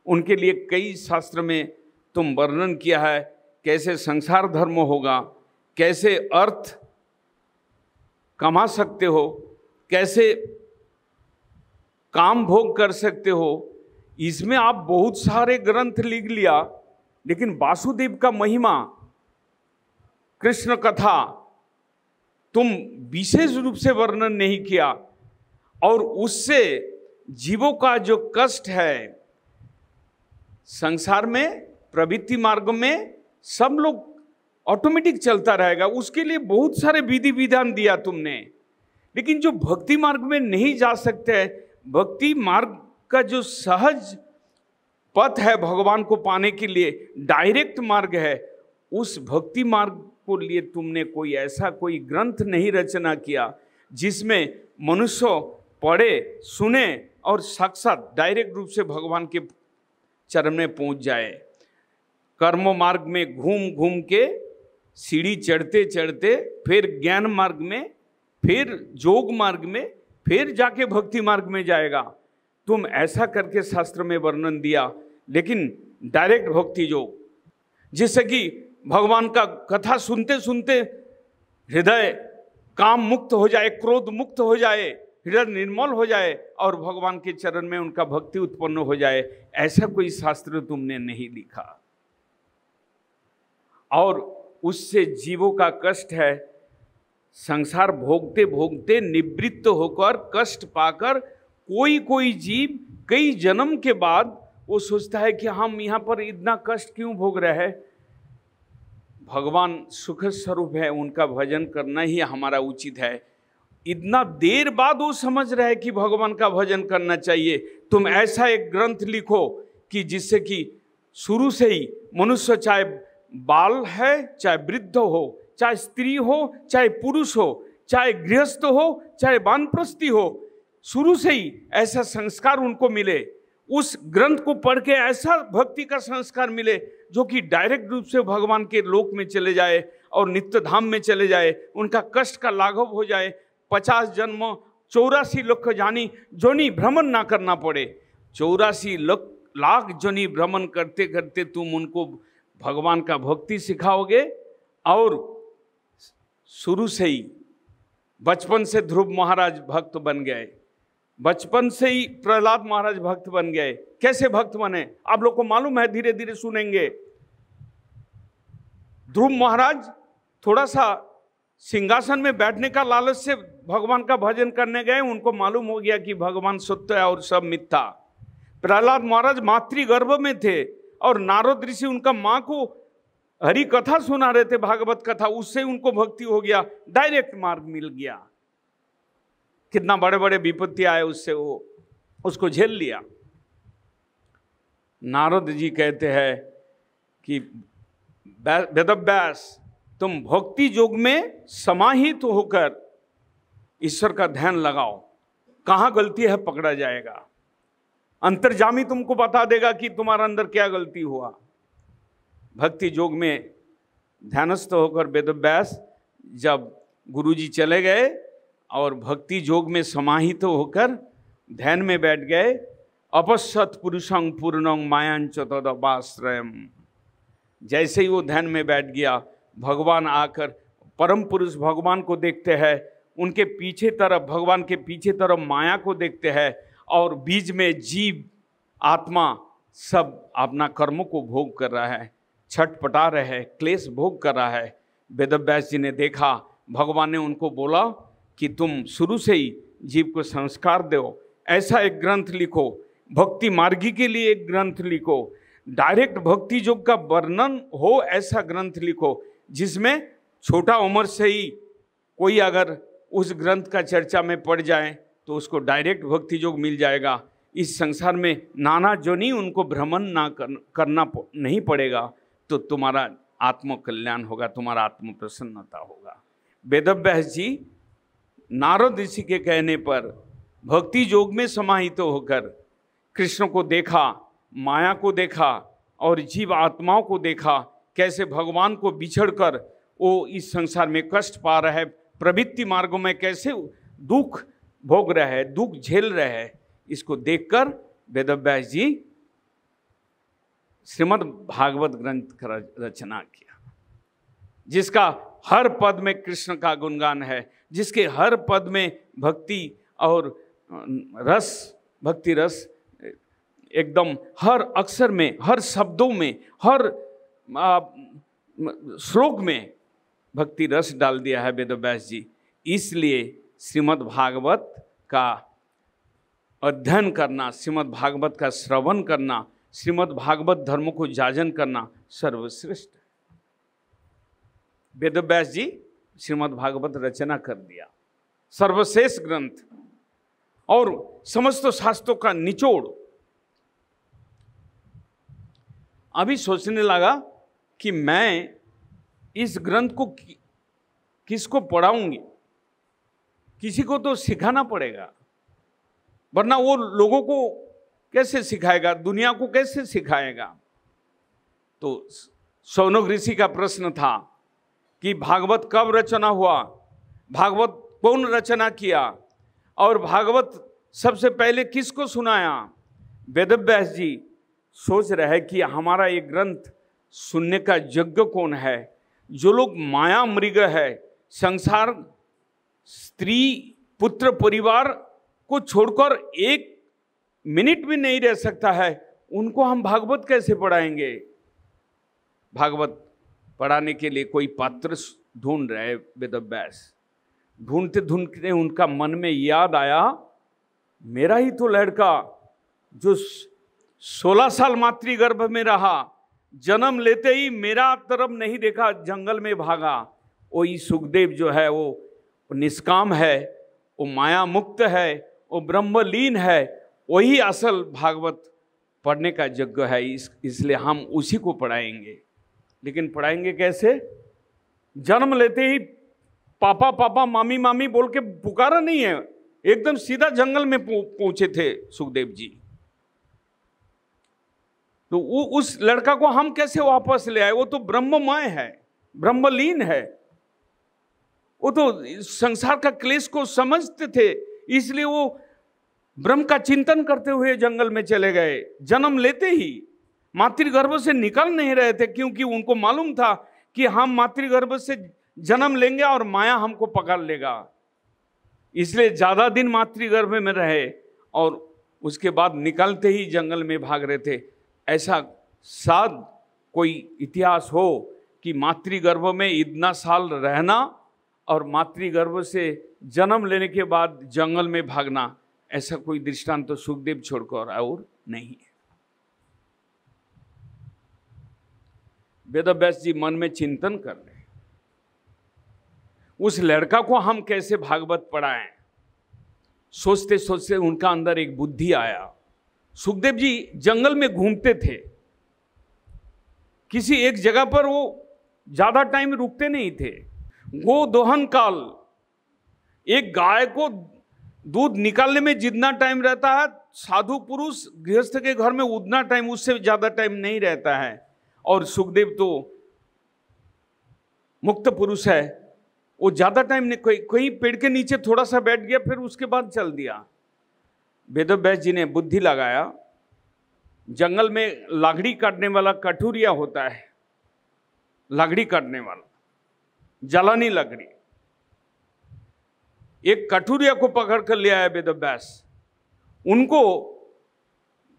उनके लिए कई शास्त्र में तुम वर्णन किया है कैसे संसार धर्म होगा, कैसे अर्थ कमा सकते हो, कैसे काम भोग कर सकते हो। इसमें आप बहुत सारे ग्रंथ लिख लिया, लेकिन वासुदेव का महिमा, कृष्ण कथा तुम विशेष रूप से वर्णन नहीं किया। और उससे जीवों का जो कष्ट है संसार में प्रवृत्ति मार्ग में सब लोग ऑटोमेटिक चलता रहेगा, उसके लिए बहुत सारे विधि विधान दिया तुमने। लेकिन जो भक्ति मार्ग में नहीं जा सकते, भक्ति मार्ग का जो सहज पथ है भगवान को पाने के लिए, डायरेक्ट मार्ग है, उस भक्ति मार्ग को लिए तुमने कोई ऐसा कोई ग्रंथ नहीं रचना किया जिसमें मनुष्य पढ़े सुने और साक्षात डायरेक्ट रूप से भगवान के चरण में पहुंच जाए। कर्म मार्ग में घूम घूम के सीढ़ी चढ़ते चढ़ते फिर ज्ञान मार्ग में, फिर योग मार्ग में, फिर जाके भक्ति मार्ग में जाएगा। तुम ऐसा करके शास्त्र में वर्णन दिया, लेकिन डायरेक्ट भक्ति योग, जिससे कि भगवान का कथा सुनते सुनते हृदय काम मुक्त हो जाए, क्रोध मुक्त हो जाए, हृदय निर्मल हो जाए और भगवान के चरण में उनका भक्ति उत्पन्न हो जाए। ऐसा कोई शास्त्र तुमने नहीं लिखा। और उससे जीवों का कष्ट है, संसार भोगते भोगते निवृत्त होकर कष्ट पाकर कोई कोई जीव कई जन्म के बाद वो सोचता है कि हम यहाँ पर इतना कष्ट क्यों भोग रहे हैं। भगवान सुख स्वरूप है, उनका भजन करना ही हमारा उचित है। इतना देर बाद वो समझ रहे हैं कि भगवान का भजन करना चाहिए। तुम ऐसा एक ग्रंथ लिखो कि जिससे कि शुरू से ही मनुष्य, चाहे बाल है, चाहे वृद्ध हो, चाहे स्त्री हो, चाहे पुरुष हो, चाहे गृहस्थ हो, चाहे वानप्रस्थी हो, शुरू से ही ऐसा संस्कार उनको मिले। उस ग्रंथ को पढ़ के ऐसा भक्ति का संस्कार मिले जो कि डायरेक्ट रूप से भगवान के लोक में चले जाए और नित्य धाम में चले जाए, उनका कष्ट का लाघव हो जाए। 50 जन्म 84 लाख जानी जोनी भ्रमण ना करना पड़े। 84 लाख जोनी भ्रमण करते करते तुम उनको भगवान का भक्ति सिखाओगे। और शुरू से ही बचपन से ध्रुव महाराज भक्त बन गए, बचपन से ही प्रहलाद महाराज भक्त बन गए। कैसे भक्त बने आप लोग को मालूम है, धीरे धीरे सुनेंगे। ध्रुव महाराज थोड़ा सा सिंहासन में बैठने का लालच से भगवान का भजन करने गए, उनको मालूम हो गया कि भगवान सत्य है और सब मिथ्या। प्रहलाद महाराज मातृगर्भ में थे और नारद ऋषि उनका माँ को हरि कथा सुना रहे थे, भागवत कथा, उससे उनको भक्ति हो गया, डायरेक्ट मार्ग मिल गया। कितना बड़े बड़े विपत्ति आए उससे, वो उसको झेल लिया। नारद जी कहते हैं कि वेदव्यास तुम भक्ति योग में समाहित होकर ईश्वर का ध्यान लगाओ, कहाँ गलती है पकड़ा जाएगा। अंतर्जामी तुमको बता देगा कि तुम्हारा अंदर क्या गलती हुआ। भक्ति योग में ध्यानस्थ होकर वेदव्यास जब गुरुजी चले गए और भक्ति योग में समाहित होकर ध्यान में बैठ गए, अपश्यत पुरुषं पूर्णं मायांच तदपाश्रयम्। जैसे ही वो ध्यान में बैठ गया, भगवान आकर, परम पुरुष भगवान को देखते हैं, उनके पीछे तरफ, भगवान के पीछे तरफ माया को देखते हैं और बीच में जीव आत्मा सब अपना कर्मों को भोग कर रहा है, छटपटा रहे हैं, क्लेश भोग कर रहा है। वेदव्यास जी ने देखा, भगवान ने उनको बोला कि तुम शुरू से ही जीव को संस्कार दो, ऐसा एक ग्रंथ लिखो, भक्ति मार्गी के लिए एक ग्रंथ लिखो, डायरेक्ट भक्ति योग का वर्णन हो ऐसा ग्रंथ लिखो जिसमें छोटा उम्र से ही कोई अगर उस ग्रंथ का चर्चा में पड़ जाए तो उसको डायरेक्ट भक्ति योग मिल जाएगा। इस संसार में नाना जोनी उनको भ्रमण करना नहीं पड़ेगा, तो तुम्हारा आत्म कल्याण होगा, तुम्हारा आत्म प्रसन्नता होगा। वेदव्यास जी नारद ऋषि के कहने पर भक्ति योग में समाहित होकर कृष्ण को देखा, माया को देखा और जीव आत्माओं को देखा, कैसे भगवान को बिछड़कर वो इस संसार में कष्ट पा रहा है, प्रवृत्ति मार्गों में कैसे दुख भोग रहा है, दुख झेल रहा है। इसको देखकर वेदव्यास जी श्रीमद् भागवत ग्रंथ का रचना किया, जिसका हर पद में कृष्ण का गुणगान है, जिसके हर पद में भक्ति और रस, भक्ति रस एकदम हर अक्षर में, हर शब्दों में, हर श्लोक में भक्ति रस डाल दिया है वेदव्यास जी। इसलिए श्रीमद् भागवत का अध्ययन करना, श्रीमद् भागवत का श्रवण करना, श्रीमद् भागवत धर्म को जाजन करना सर्वश्रेष्ठ। वेदव्यास जी श्रीमद् भागवत रचना कर दिया, सर्वश्रेष्ठ ग्रंथ और समस्त शास्त्रों का निचोड़। अभी सोचने लगा कि मैं इस ग्रंथ को किसको पढ़ाऊंगी, किसी को तो सिखाना पड़ेगा, वरना वो लोगों को कैसे सिखाएगा, दुनिया को कैसे सिखाएगा। तो शौनक ऋषि का प्रश्न था कि भागवत कब रचना हुआ, भागवत कौन रचना किया और भागवत सबसे पहले किसको सुनाया। वेदव्यास जी सोच रहे कि हमारा ये ग्रंथ सुनने का योग्य कौन है। जो लोग माया मृग है, संसार, स्त्री, पुत्र, परिवार को छोड़कर एक मिनट भी नहीं रह सकता है, उनको हम भागवत कैसे पढ़ाएंगे। भागवत पढ़ाने के लिए कोई पात्र ढूंढ रहे वेदव्यास। ढूंढते ढूंढते उनका मन में याद आया, मेरा ही तो लड़का जो 16 साल मातृगर्भ में रहा, जन्म लेते ही मेरा तरफ नहीं देखा, जंगल में भागा। वही सुखदेव जो है वो निष्काम है, वो माया मुक्त है, वो ब्रह्मलीन है, वही असल भागवत पढ़ने का यज्ञ है। इसलिए हम उसी को पढ़ाएंगे। लेकिन पढ़ाएंगे कैसे। जन्म लेते ही पापा पापा, मामी मामी बोल के पुकारा नहीं है, एकदम सीधा जंगल में पहुंचे थे सुखदेव जी। तो वो उस लड़का को हम कैसे वापस ले आए। वो तो ब्रह्ममय है, ब्रह्मलीन है, वो तो संसार का क्लेश को समझते थे, इसलिए वो ब्रह्म का चिंतन करते हुए जंगल में चले गए। जन्म लेते ही मातृगर्भ से निकल नहीं रहे थे, क्योंकि उनको मालूम था कि हम मातृगर्भ से जन्म लेंगे और माया हमको पकड़ लेगा। इसलिए ज्यादा दिन मातृगर्भ में रहे और उसके बाद निकलते ही जंगल में भाग रहे थे। ऐसा शायद कोई इतिहास हो कि मातृगर्भ में इतना साल रहना और मातृगर्भ से जन्म लेने के बाद जंगल में भागना, ऐसा कोई दृष्टांत तो सुखदेव छोड़कर और नहीं है। वेदव्यास जी मन में चिंतन कर रहे, उस लड़का को हम कैसे भागवत पढ़ाएं। सोचते सोचते उनका अंदर एक बुद्धि आया। सुखदेव जी जंगल में घूमते थे, किसी एक जगह पर वो ज्यादा टाइम रुकते नहीं थे। गो दोहन काल, एक गाय को दूध निकालने में जितना टाइम रहता है, साधु पुरुष गृहस्थ के घर में उतना टाइम, उससे ज्यादा टाइम नहीं रहता है। और सुखदेव तो मुक्त पुरुष है, वो ज्यादा टाइम नहीं, कहीं पेड़ के नीचे थोड़ा सा बैठ गया, फिर उसके बाद चल दिया। वेदव्यास जी ने बुद्धि लगाया। जंगल में लाकड़ी काटने वाला कठुरिया होता है, लाकड़ी काटने वाला, जलानी लकड़ी। एक कठुरिया को पकड़ कर ले आया वेदव्यास। उनको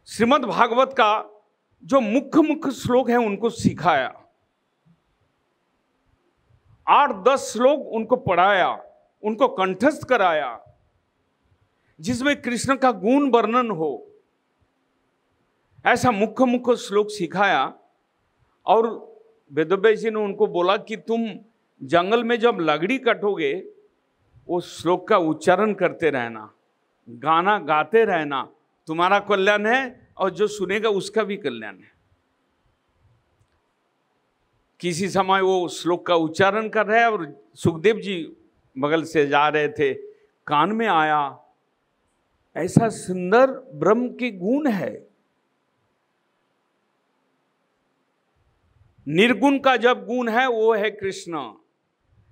श्रीमद् भागवत का जो मुख्य मुख्य श्लोक है उनको सिखाया। 8-10 श्लोक उनको पढ़ाया, उनको कंठस्थ कराया, जिसमें कृष्ण का गुण वर्णन हो, ऐसा मुख्य मुख्य श्लोक सिखाया। और वेदव्यास जी ने उनको बोला कि तुम जंगल में जब लकड़ी कटोगे, वो श्लोक का उच्चारण करते रहना, गाना गाते रहना, तुम्हारा कल्याण है और जो सुनेगा उसका भी कल्याण है। किसी समय वो श्लोक का उच्चारण कर रहे हैं और सुखदेव जी बगल से जा रहे थे, कान में आया, ऐसा सुंदर ब्रह्म के गुण है। निर्गुण का जब गुण है वो है कृष्ण।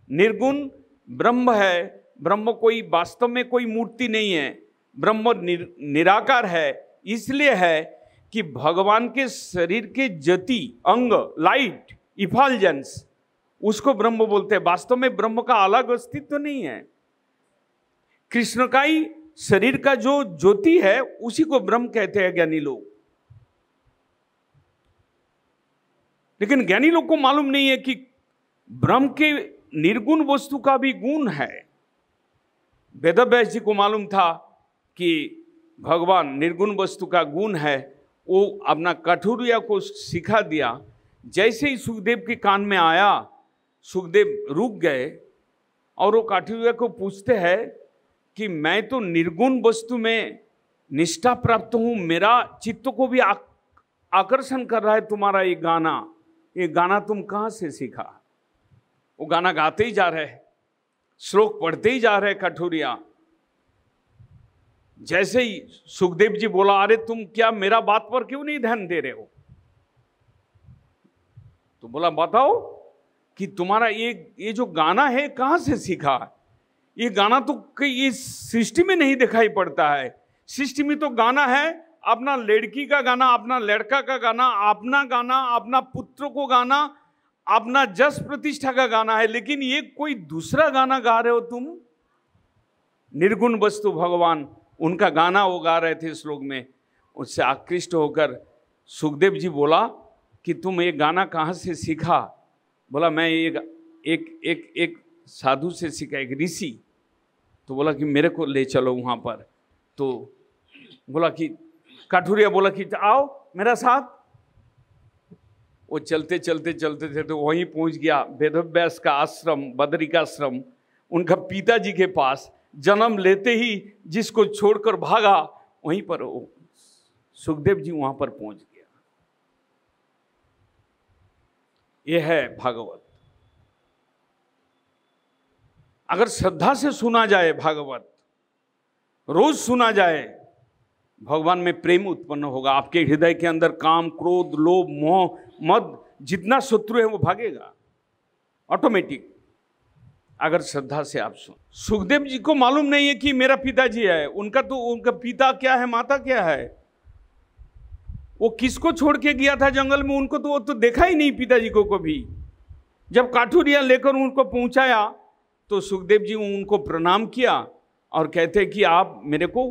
निर्गुण ब्रह्म है। ब्रह्म कोई वास्तव में कोई मूर्ति नहीं है, ब्रह्म निराकार है। इसलिए है कि भगवान के शरीर के ज्योति अंग, लाइट, इफाल्जेंस, उसको ब्रह्म बोलते हैं। वास्तव में ब्रह्म का अलग अस्तित्व नहीं है। कृष्ण का ही शरीर का जो ज्योति है उसी को ब्रह्म कहते हैं ज्ञानी लोग। लेकिन ज्ञानी लोग को मालूम नहीं है कि ब्रह्म के निर्गुण वस्तु का भी गुण है। वेदव्यास जी को मालूम था कि भगवान निर्गुण वस्तु का गुण है। वो अपना कठोरिया को सिखा दिया। जैसे ही सुखदेव के कान में आया, सुखदेव रुक गए और वो कठोरिया को पूछते हैं कि मैं तो निर्गुण वस्तु में निष्ठा प्राप्त हूं, मेरा चित्त को भी आकर्षण कर रहा है तुम्हारा ये गाना तुम कहां से सीखा? वो गाना गाते ही जा रहे, श्लोक पढ़ते ही जा रहे कठोरिया। जैसे ही सुखदेव जी बोला, अरे तुम क्या मेरा बात पर क्यों नहीं ध्यान दे रहे हो? तो बोला, बताओ कि तुम्हारा ये जो गाना है कहां से सीखा? ये गाना तो इस सृष्टि में नहीं दिखाई पड़ता है। सृष्टि में तो गाना है अपना लड़की का गाना, अपना लड़का का गाना, अपना गाना, अपना पुत्र को गाना, अपना जस प्रतिष्ठा का गाना है। लेकिन ये कोई दूसरा गाना गा रहे हो तुम। निर्गुण वस्तु भगवान, उनका गाना वो गा रहे थे श्लोक में। उससे आकृष्ट होकर सुखदेव जी बोला कि तुम ये गाना कहाँ से सीखा? बोला, मैं एक साधु से सीखा, एक ऋषि। तो बोला कि मेरे को ले चलो वहाँ पर। तो बोला कि कठोरिया बोला कि आओ मेरा साथ। वो चलते चलते चलते थे तो वहीं पहुँच गया वेदव्यास का आश्रम, बदरिकाश्रम, उनका पिताजी के पास। जन्म लेते ही जिसको छोड़कर भागा, वहीं पर सुखदेव जी वहाँ पर पहुँच गया। यह है भागवत। अगर श्रद्धा से सुना जाए भागवत, रोज सुना जाए, भगवान में प्रेम उत्पन्न होगा। आपके हृदय के अंदर काम, क्रोध, लोभ, मोह, मद, जितना शत्रु है वो भागेगा ऑटोमेटिक, अगर श्रद्धा से आप सुन। सुखदेव जी को मालूम नहीं है कि मेरा पिताजी है। उनका पिता क्या है, माता क्या है, वो किसको छोड़ के गया था जंगल में, उनको तो वो तो देखा ही नहीं पिताजी को कभी। जब काठुरिया लेकर उनको पहुंचाया तो सुखदेव जी उनको प्रणाम किया और कहते कि आप मेरे को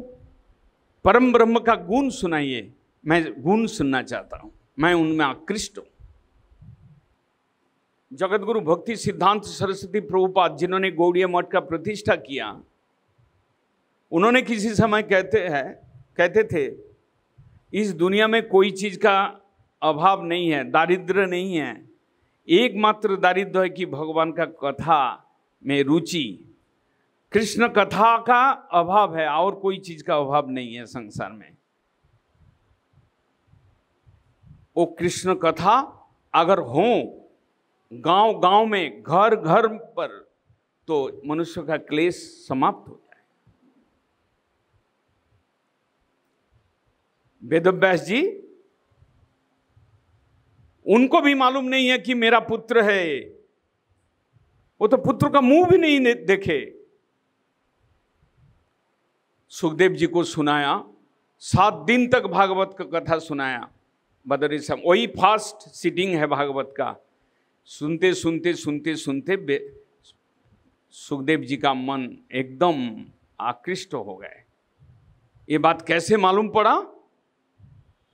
परम ब्रह्म का गुण सुनाइए, मैं गुण सुनना चाहता हूं, मैं उनमें आकृष्ट हूं। जगतगुरु भक्ति सिद्धांत सरस्वती प्रभुपाद, जिन्होंने गौड़ीय मठ का प्रतिष्ठा किया, उन्होंने किसी समय कहते थे इस दुनिया में कोई चीज का अभाव नहीं है, दारिद्र्य नहीं है। एकमात्र दारिद्र्य है कि भगवान का कथा में रुचि, कृष्ण कथा का अभाव है, और कोई चीज का अभाव नहीं है संसार में। वो कृष्ण कथा अगर हो गांव गांव में, घर घर पर, तो मनुष्य का क्लेश समाप्त हो जाए। वेदव्यास जी, उनको भी मालूम नहीं है कि मेरा पुत्र है। वो तो पुत्र का मुंह भी नहीं देखे। सुखदेव जी को सुनाया, 7 दिन तक भागवत का कथा सुनाया बदरी सब। वही फास्ट सिटिंग है भागवत का। सुनते सुनते सुनते सुनते सुखदेव जी का मन एकदम आकृष्ट हो गए। ये बात कैसे मालूम पड़ा?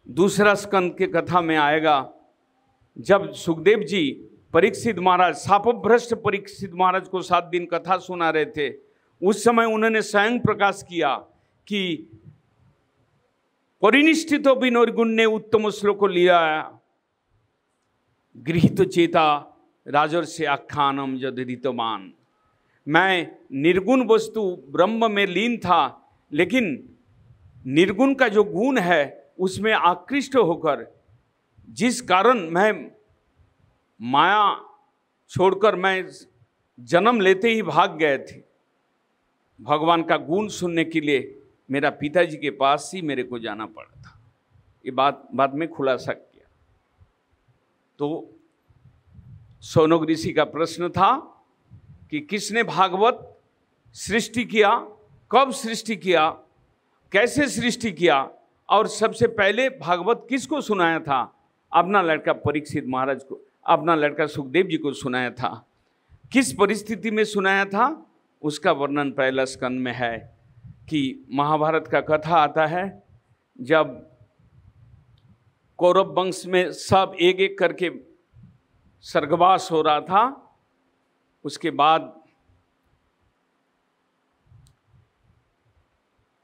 दूसरा स्कंद के कथा में आएगा। जब सुखदेव जी परीक्षित महाराज, शापभ्रष्ट परीक्षित महाराज को 7 दिन कथा सुना रहे थे, उस समय उन्होंने स्वयं प्रकाश किया कि परिनिष्ठित विनोर्गुण ने उत्तम श्लोक लिया, गृहीत चेता राजर्षि आख्यानम यदितमान। मैं निर्गुण वस्तु ब्रह्म में लीन था, लेकिन निर्गुण का जो गुण है उसमें आकृष्ट होकर, जिस कारण मैं माया छोड़कर मैं जन्म लेते ही भाग गए थे, भगवान का गुण सुनने के लिए मेरा पिताजी के पास ही मेरे को जाना पड़ा था। ये बात बाद में खुलासा किया। तो शौनक ऋषि का प्रश्न था कि किसने भागवत सृष्टि किया, कब सृष्टि किया, कैसे सृष्टि किया, और सबसे पहले भागवत किसको सुनाया था? अपना लड़का परीक्षित महाराज को, अपना लड़का सुखदेव जी को सुनाया था। किस परिस्थिति में सुनाया था उसका वर्णन पहला स्कंद में है कि महाभारत का कथा आता है, जब कौरव वंश में सब एक एक करके स्वर्गवास हो रहा था। उसके बाद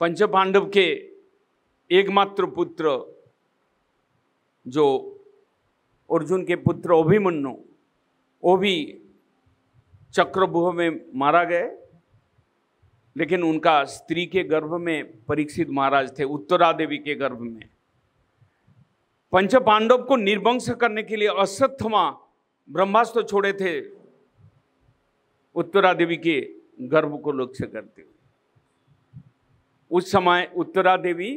पंचपांडव के एकमात्र पुत्र जो अर्जुन के पुत्र अभिमन्यु, वो भी चक्रव्यूह में मारा गए, लेकिन उनका स्त्री के गर्भ में परीक्षित महाराज थे, उत्तरा देवी के गर्भ में। पंचपांडव को निर्वंश करने के लिए अश्वत्थामा ब्रह्मास्त्र छोड़े थे, उत्तरा देवी के गर्भ को लक्ष्य करते हुए। उस समय उत्तरा देवी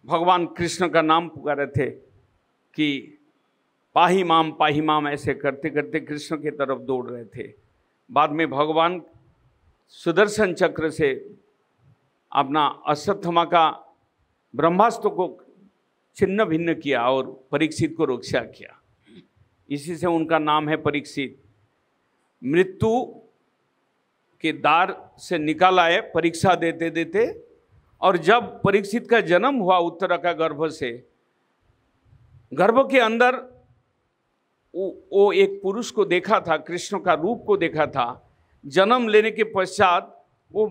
भगवान कृष्ण का नाम पुकारे थे कि पाही माम ऐसे करते करते कृष्ण की तरफ दौड़ रहे थे। बाद में भगवान सुदर्शन चक्र से अपना अश्वत्थामा का ब्रह्मास्त्र को छिन्न भिन्न किया और परीक्षित को रक्षा किया। इसी से उनका नाम है परीक्षित। मृत्यु के द्वार से निकाल आए परीक्षा देते देते, और जब परीक्षित का जन्म हुआ उत्तरा का गर्भ से, गर्भ के अंदर वो एक पुरुष को देखा था, कृष्ण का रूप को देखा था। जन्म लेने के पश्चात वो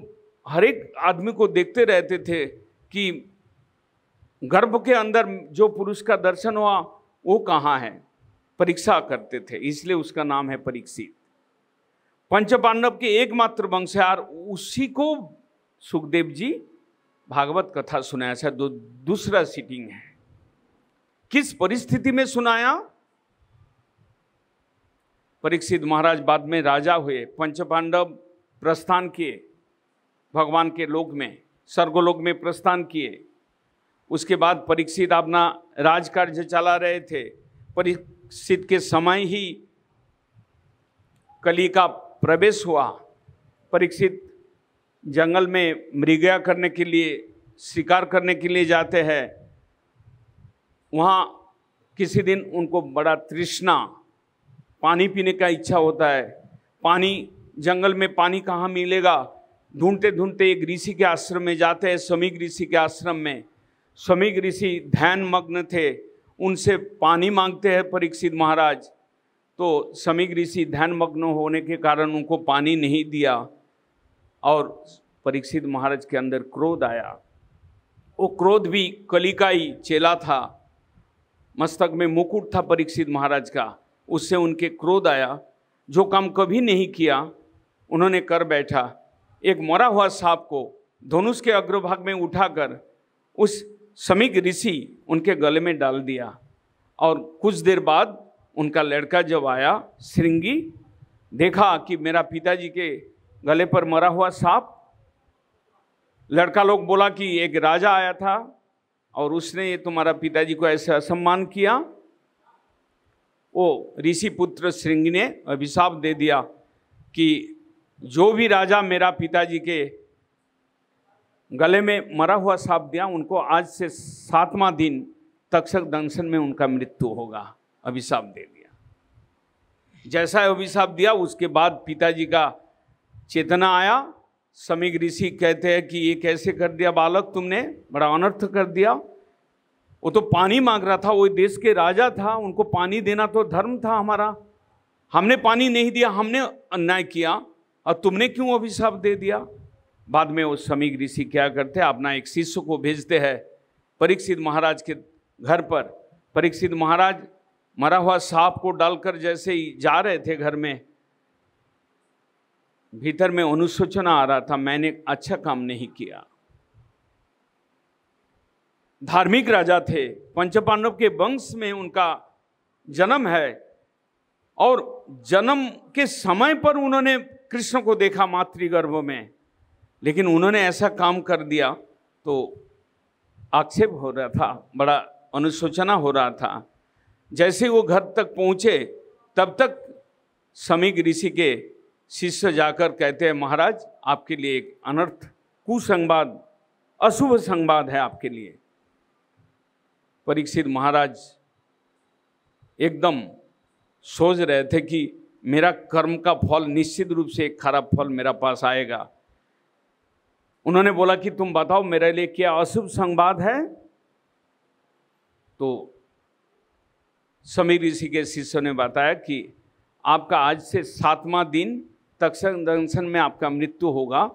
हर एक आदमी को देखते रहते थे कि गर्भ के अंदर जो पुरुष का दर्शन हुआ वो कहाँ है, परीक्षा करते थे, इसलिए उसका नाम है परीक्षित। पंचपांडव के एकमात्र वंशधार, उसी को सुखदेव जी भागवत कथा सुनाया था। दूसरा सीटिंग है, किस परिस्थिति में सुनाया? परीक्षित महाराज बाद में राजा हुए, पंचपांडव प्रस्थान किए भगवान के लोक में, स्वर्गलोक में प्रस्थान किए। उसके बाद परीक्षित अपना राजकार्य चला रहे थे। परीक्षित के समय ही कली का प्रवेश हुआ। परीक्षित जंगल में मृगया करने के लिए, शिकार करने के लिए जाते हैं। वहाँ किसी दिन उनको बड़ा तृष्णा, पानी पीने का इच्छा होता है। पानी, जंगल में पानी कहाँ मिलेगा, ढूंढते ढूंढते एक ऋषि के आश्रम में जाते हैं, समीक ऋषि के आश्रम में। समीक ऋषि ध्यान मग्न थे, उनसे पानी मांगते हैं परीक्षित महाराज। तो समीक ऋषि ध्यान मग्न होने के कारण उनको पानी नहीं दिया, और परीक्षित महाराज के अंदर क्रोध आया। वो क्रोध भी कली का ही चेला था, मस्तक में मुकुट था परीक्षित महाराज का, उससे उनके क्रोध आया। जो काम कभी नहीं किया उन्होंने कर बैठा। एक मरा हुआ सांप को धनुष के अग्रभाग में उठाकर उस समीक ऋषि उनके गले में डाल दिया, और कुछ देर बाद उनका लड़का जब आया श्रृंगी, देखा कि मेरा पिताजी के गले पर मरा हुआ सांप। लड़का लोग बोला कि एक राजा आया था और उसने ये तुम्हारा पिताजी को ऐसे असम्मान किया। वो ऋषि पुत्र श्रृंगी ने अभिशाप दे दिया कि जो भी राजा मेरा पिताजी के गले में मरा हुआ सांप दिया, उनको आज से 7वां दिन तक्षक दंशन में उनका मृत्यु होगा। अभिशाप दे दिया। जैसा अभिशाप दिया उसके बाद पिताजी का चेतना आया। समीक ऋषि कहते हैं कि ये कैसे कर दिया बालक, तुमने बड़ा अनर्थ कर दिया। वो तो पानी मांग रहा था, वो देश के राजा था, उनको पानी देना तो धर्म था हमारा। हमने पानी नहीं दिया, हमने अन्याय किया, और तुमने क्यों अभिशाप दे दिया? बाद में वो समीक ऋषि क्या करते हैं, अपना एक शिष्य को भेजते हैं परीक्षित महाराज के घर पर। परीक्षित महाराज मरा हुआ सांप को डालकर जैसे ही जा रहे थे घर में, भीतर में अनुशोचना आ रहा था, मैंने अच्छा काम नहीं किया। धार्मिक राजा थे, पंचपांडव के वंश में उनका जन्म है, और जन्म के समय पर उन्होंने कृष्ण को देखा मातृगर्भ में, लेकिन उन्होंने ऐसा काम कर दिया तो आक्षेप हो रहा था, बड़ा अनुशोचना हो रहा था। जैसे वो घर तक पहुंचे तब तक समीक ऋषि के शिष्य जाकर कहते हैं, महाराज आपके लिए एक अनर्थ, कुसंवाद, अशुभ संवाद है आपके लिए। परीक्षित महाराज एकदम सोच रहे थे कि मेरा कर्म का फल निश्चित रूप से एक खराब फल मेरा पास आएगा। उन्होंने बोला कि तुम बताओ मेरे लिए क्या अशुभ संवाद है। तो समीर ऋषि के शिष्य ने बताया कि आपका आज से 7वां दिन तक्षक दंशन में आपका मृत्यु होगा।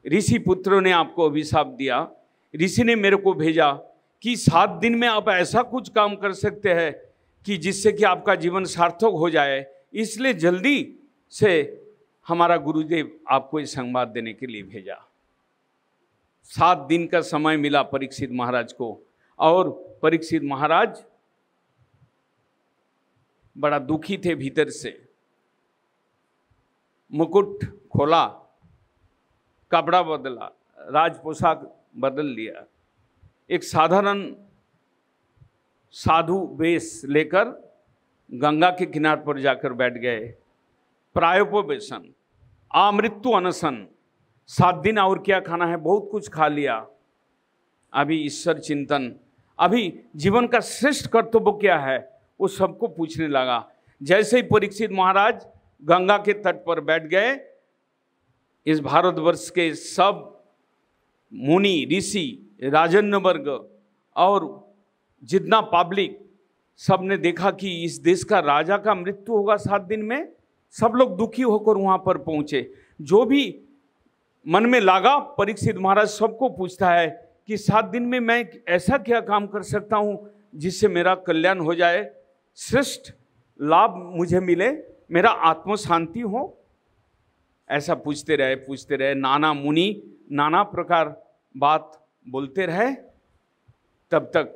ऋषि पुत्रों ने आपको अभिशाप दिया। ऋषि ने मेरे को भेजा कि 7 दिन में आप ऐसा कुछ काम कर सकते हैं कि जिससे कि आपका जीवन सार्थक हो जाए, इसलिए जल्दी से हमारा गुरुदेव आपको ये संवाद देने के लिए भेजा। 7 दिन का समय मिला परीक्षित महाराज को, और परीक्षित महाराज बड़ा दुखी थे भीतर से। मुकुट खोला, कपड़ा बदला, राज पोशाक बदल लिया, एक साधारण साधु वेश लेकर गंगा के किनार पर जाकर बैठ गए। प्रायोपवेशन, आमृत्यु अनशन, 7 दिन और क्या खाना है, बहुत कुछ खा लिया। अभी ईश्वर चिंतन, अभी जीवन का श्रेष्ठ कर्तव्य क्या है, वो सबको पूछने लगा। जैसे ही परीक्षित महाराज गंगा के तट पर बैठ गए, इस भारतवर्ष के सब मुनि ऋषि, राजन्य वर्ग और जितना पब्लिक, सब ने देखा कि इस देश का राजा का मृत्यु होगा 7 दिन में। सब लोग दुखी होकर वहां पर पहुंचे। जो भी मन में लगा, परीक्षित महाराज सबको पूछता है कि 7 दिन में मैं ऐसा क्या काम कर सकता हूं जिससे मेरा कल्याण हो जाए, श्रेष्ठ लाभ मुझे मिले, मेरा आत्म शांति हो। ऐसा पूछते रहे। नाना मुनि नाना प्रकार बात बोलते रहे। तब तक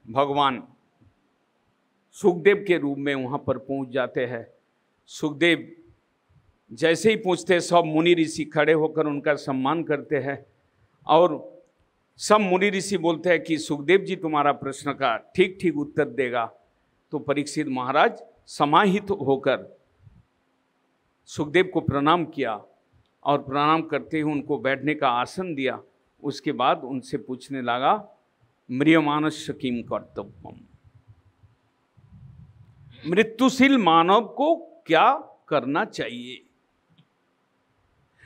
भगवान सुखदेव के रूप में वहाँ पर पहुँच जाते हैं। सुखदेव जैसे ही पहुँचते हैं, सब मुनि ऋषि खड़े होकर उनका सम्मान करते हैं, और सब मुनि ऋषि बोलते हैं कि सुखदेव जी तुम्हारा प्रश्न का ठीक ठीक उत्तर देगा। तो परीक्षित महाराज समाहित होकर सुखदेव को प्रणाम किया, और प्रणाम करते हुए उनको बैठने का आसन दिया। उसके बाद उनसे पूछने लगा, म्रियमानस्य किम कर्तव्यम, मृत्युशील मानव को क्या करना चाहिए।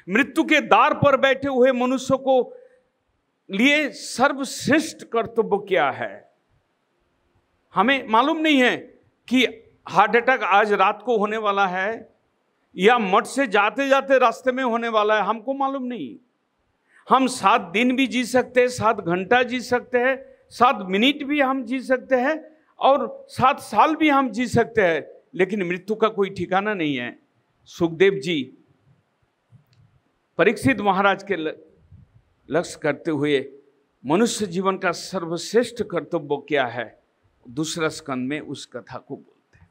मृत्यु के द्वार पर बैठे हुए मनुष्य को लिए सर्वश्रेष्ठ कर्तव्य क्या है। हमें मालूम नहीं है कि हार्ट अटैक आज रात को होने वाला है या मठ से जाते जाते रास्ते में होने वाला है, हमको मालूम नहीं। हम 7 दिन भी जी सकते हैं, 7 घंटा जी सकते हैं, 7 मिनट भी हम जी सकते हैं, और 7 साल भी हम जी सकते हैं, लेकिन मृत्यु का कोई ठिकाना नहीं है। सुखदेव जी परीक्षित महाराज के लक्ष्य करते हुए मनुष्य जीवन का सर्वश्रेष्ठ कर्तव्य क्या है, दूसरा स्कंद में उस कथा को बोलते हैं।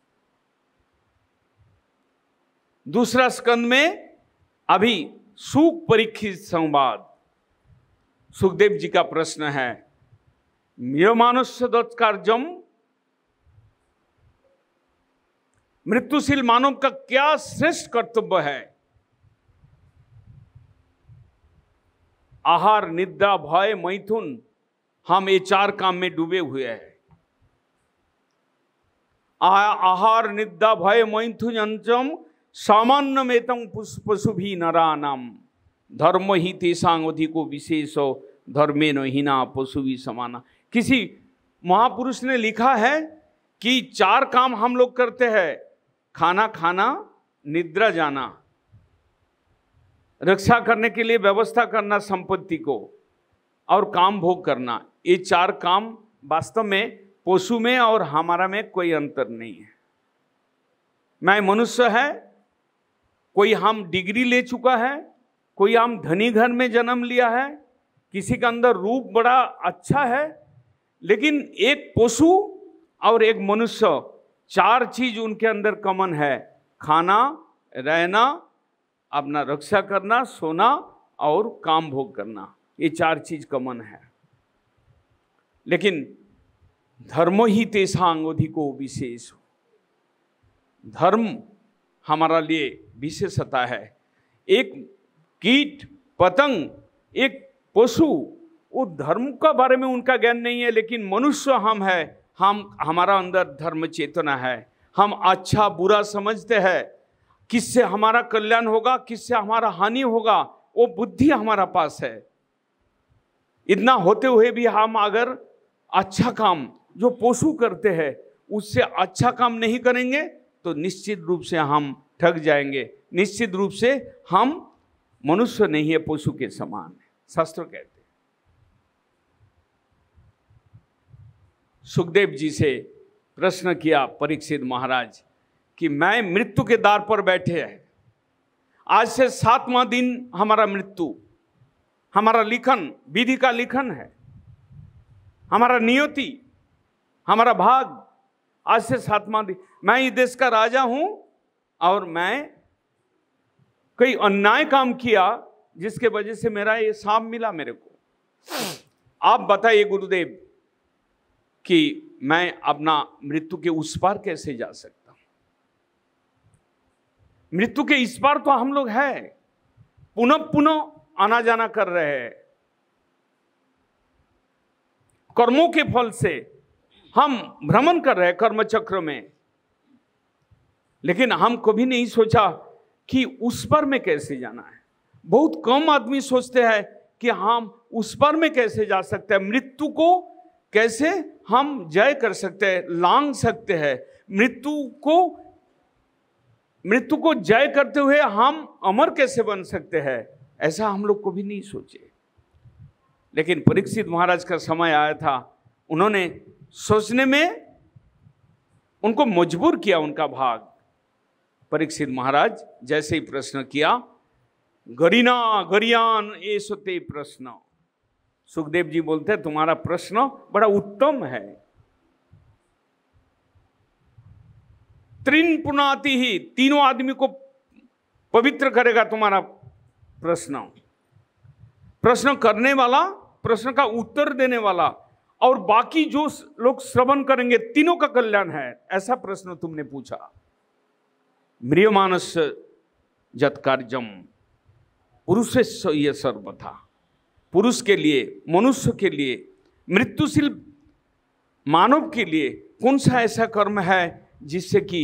दूसरा स्कंद में अभी सुख परीक्षित संवाद। सुखदेव जी का प्रश्न है, म्रियमानस्य दत्कार्यम, मृत्युशील मानव का क्या श्रेष्ठ कर्तव्य है। आहार, निद्रा, भय, मैथुन, हम ये 4 काम में डूबे हुए हैं। आहार, निद्रा, भय, मैथुन अंचम सामान्य मेतम पशु भी नरानाम धर्म ही तेसांग अधिको विशेषो धर्मे न हीना पशु भी समाना। किसी महापुरुष ने लिखा है कि 4 काम हम लोग करते हैं, खाना खाना, निद्रा जाना, रक्षा करने के लिए व्यवस्था करना संपत्ति को, और काम भोग करना। ये 4 काम वास्तव में पशु में और हमारा में कोई अंतर नहीं है। मैं मनुष्य है, कोई हम डिग्री ले चुका है, कोई हम धनी घर में जन्म लिया है, किसी का अंदर रूप बड़ा अच्छा है, लेकिन एक पशु और एक मनुष्य, 4 चीज उनके अंदर कॉमन है। खाना, रहना, अपना रक्षा करना, सोना और काम भोग करना, ये 4 चीज कॉमन है। लेकिन धर्मो ही तेषां अधिको विशेष, धर्म हमारा लिए विशेषता है। एक कीट पतंग, एक पशु, वो धर्म का बारे में उनका ज्ञान नहीं है, लेकिन मनुष्य हम है, हमारा अंदर धर्म चेतना है। हम अच्छा बुरा समझते हैं, किससे हमारा कल्याण होगा, किससे हमारा हानि होगा, वो बुद्धि हमारा पास है। इतना होते हुए भी हम अगर अच्छा काम जो पशु करते हैं उससे अच्छा काम नहीं करेंगे तो निश्चित रूप से हम ठग जाएंगे, निश्चित रूप से हम मनुष्य नहीं है, पशु के समान है, शास्त्र कहते हैं। सुखदेव जी से प्रश्न किया परीक्षित महाराज कि मैं मृत्यु के द्वार पर बैठे हैं, आज से 7वां दिन हमारा मृत्यु, हमारा लिखन, विधि का लिखन है, हमारा नियति, हमारा भाग, आज से 7वां दिन। मैं इस देश का राजा हूं और मैं कोई अन्याय काम किया जिसके वजह से मेरा ये शाप मिला मेरे को। आप बताइए गुरुदेव कि मैं अपना मृत्यु के उस पार कैसे जा सकता हूं? मृत्यु के इस पार तो हम लोग हैं, पुनः पुनः आना जाना कर रहे हैं। कर्मों के फल से हम भ्रमण कर रहे हैं कर्म चक्र में, लेकिन हम कभी नहीं सोचा कि उस पर में कैसे जाना है। बहुत कम आदमी सोचते हैं कि हम उस पर में कैसे जा सकते हैं, मृत्यु को कैसे हम जय कर सकते हैं, लांघ सकते हैं, मृत्यु को जय करते हुए हम अमर कैसे बन सकते हैं, ऐसा हम लोग कभी नहीं सोचे। लेकिन परीक्षित महाराज का समय आया था, उन्होंने सोचने में उनको मजबूर किया उनका भाग। परीक्षित महाराज जैसे ही प्रश्न किया, गरीना गरियान ये सोते प्रश्न, सुखदेव जी बोलते हैं तुम्हारा प्रश्न बड़ा उत्तम है। त्रिन पुनाति ही, तीनों आदमी को पवित्र करेगा तुम्हारा प्रश्न। प्रश्न करने वाला, प्रश्न का उत्तर देने वाला और बाकी जो लोग श्रवण करेंगे तीनों का कल्याण है, ऐसा प्रश्न तुमने पूछा। म्रियमानस जत्कार्यम पुरुषस्य ये सर्वथा, पुरुष के लिए, मनुष्य के लिए, मृत्युशील मानव के लिए कौन सा ऐसा कर्म है जिससे कि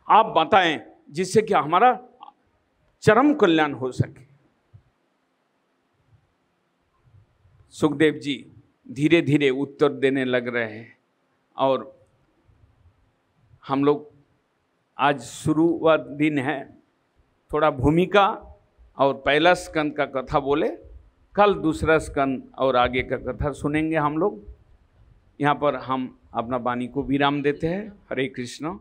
आप बताएं, जिससे कि हमारा चरम कल्याण हो सके। सुखदेव जी धीरे धीरे उत्तर देने लग रहे हैं और हम लोग आज शुरू हुआ दिन है, थोड़ा भूमिका और पहला स्कंद का कथा बोले, कल दूसरा स्कंद और आगे का कथा सुनेंगे हम लोग। यहाँ पर हम अपना वाणी को विराम देते हैं। हरे कृष्ण।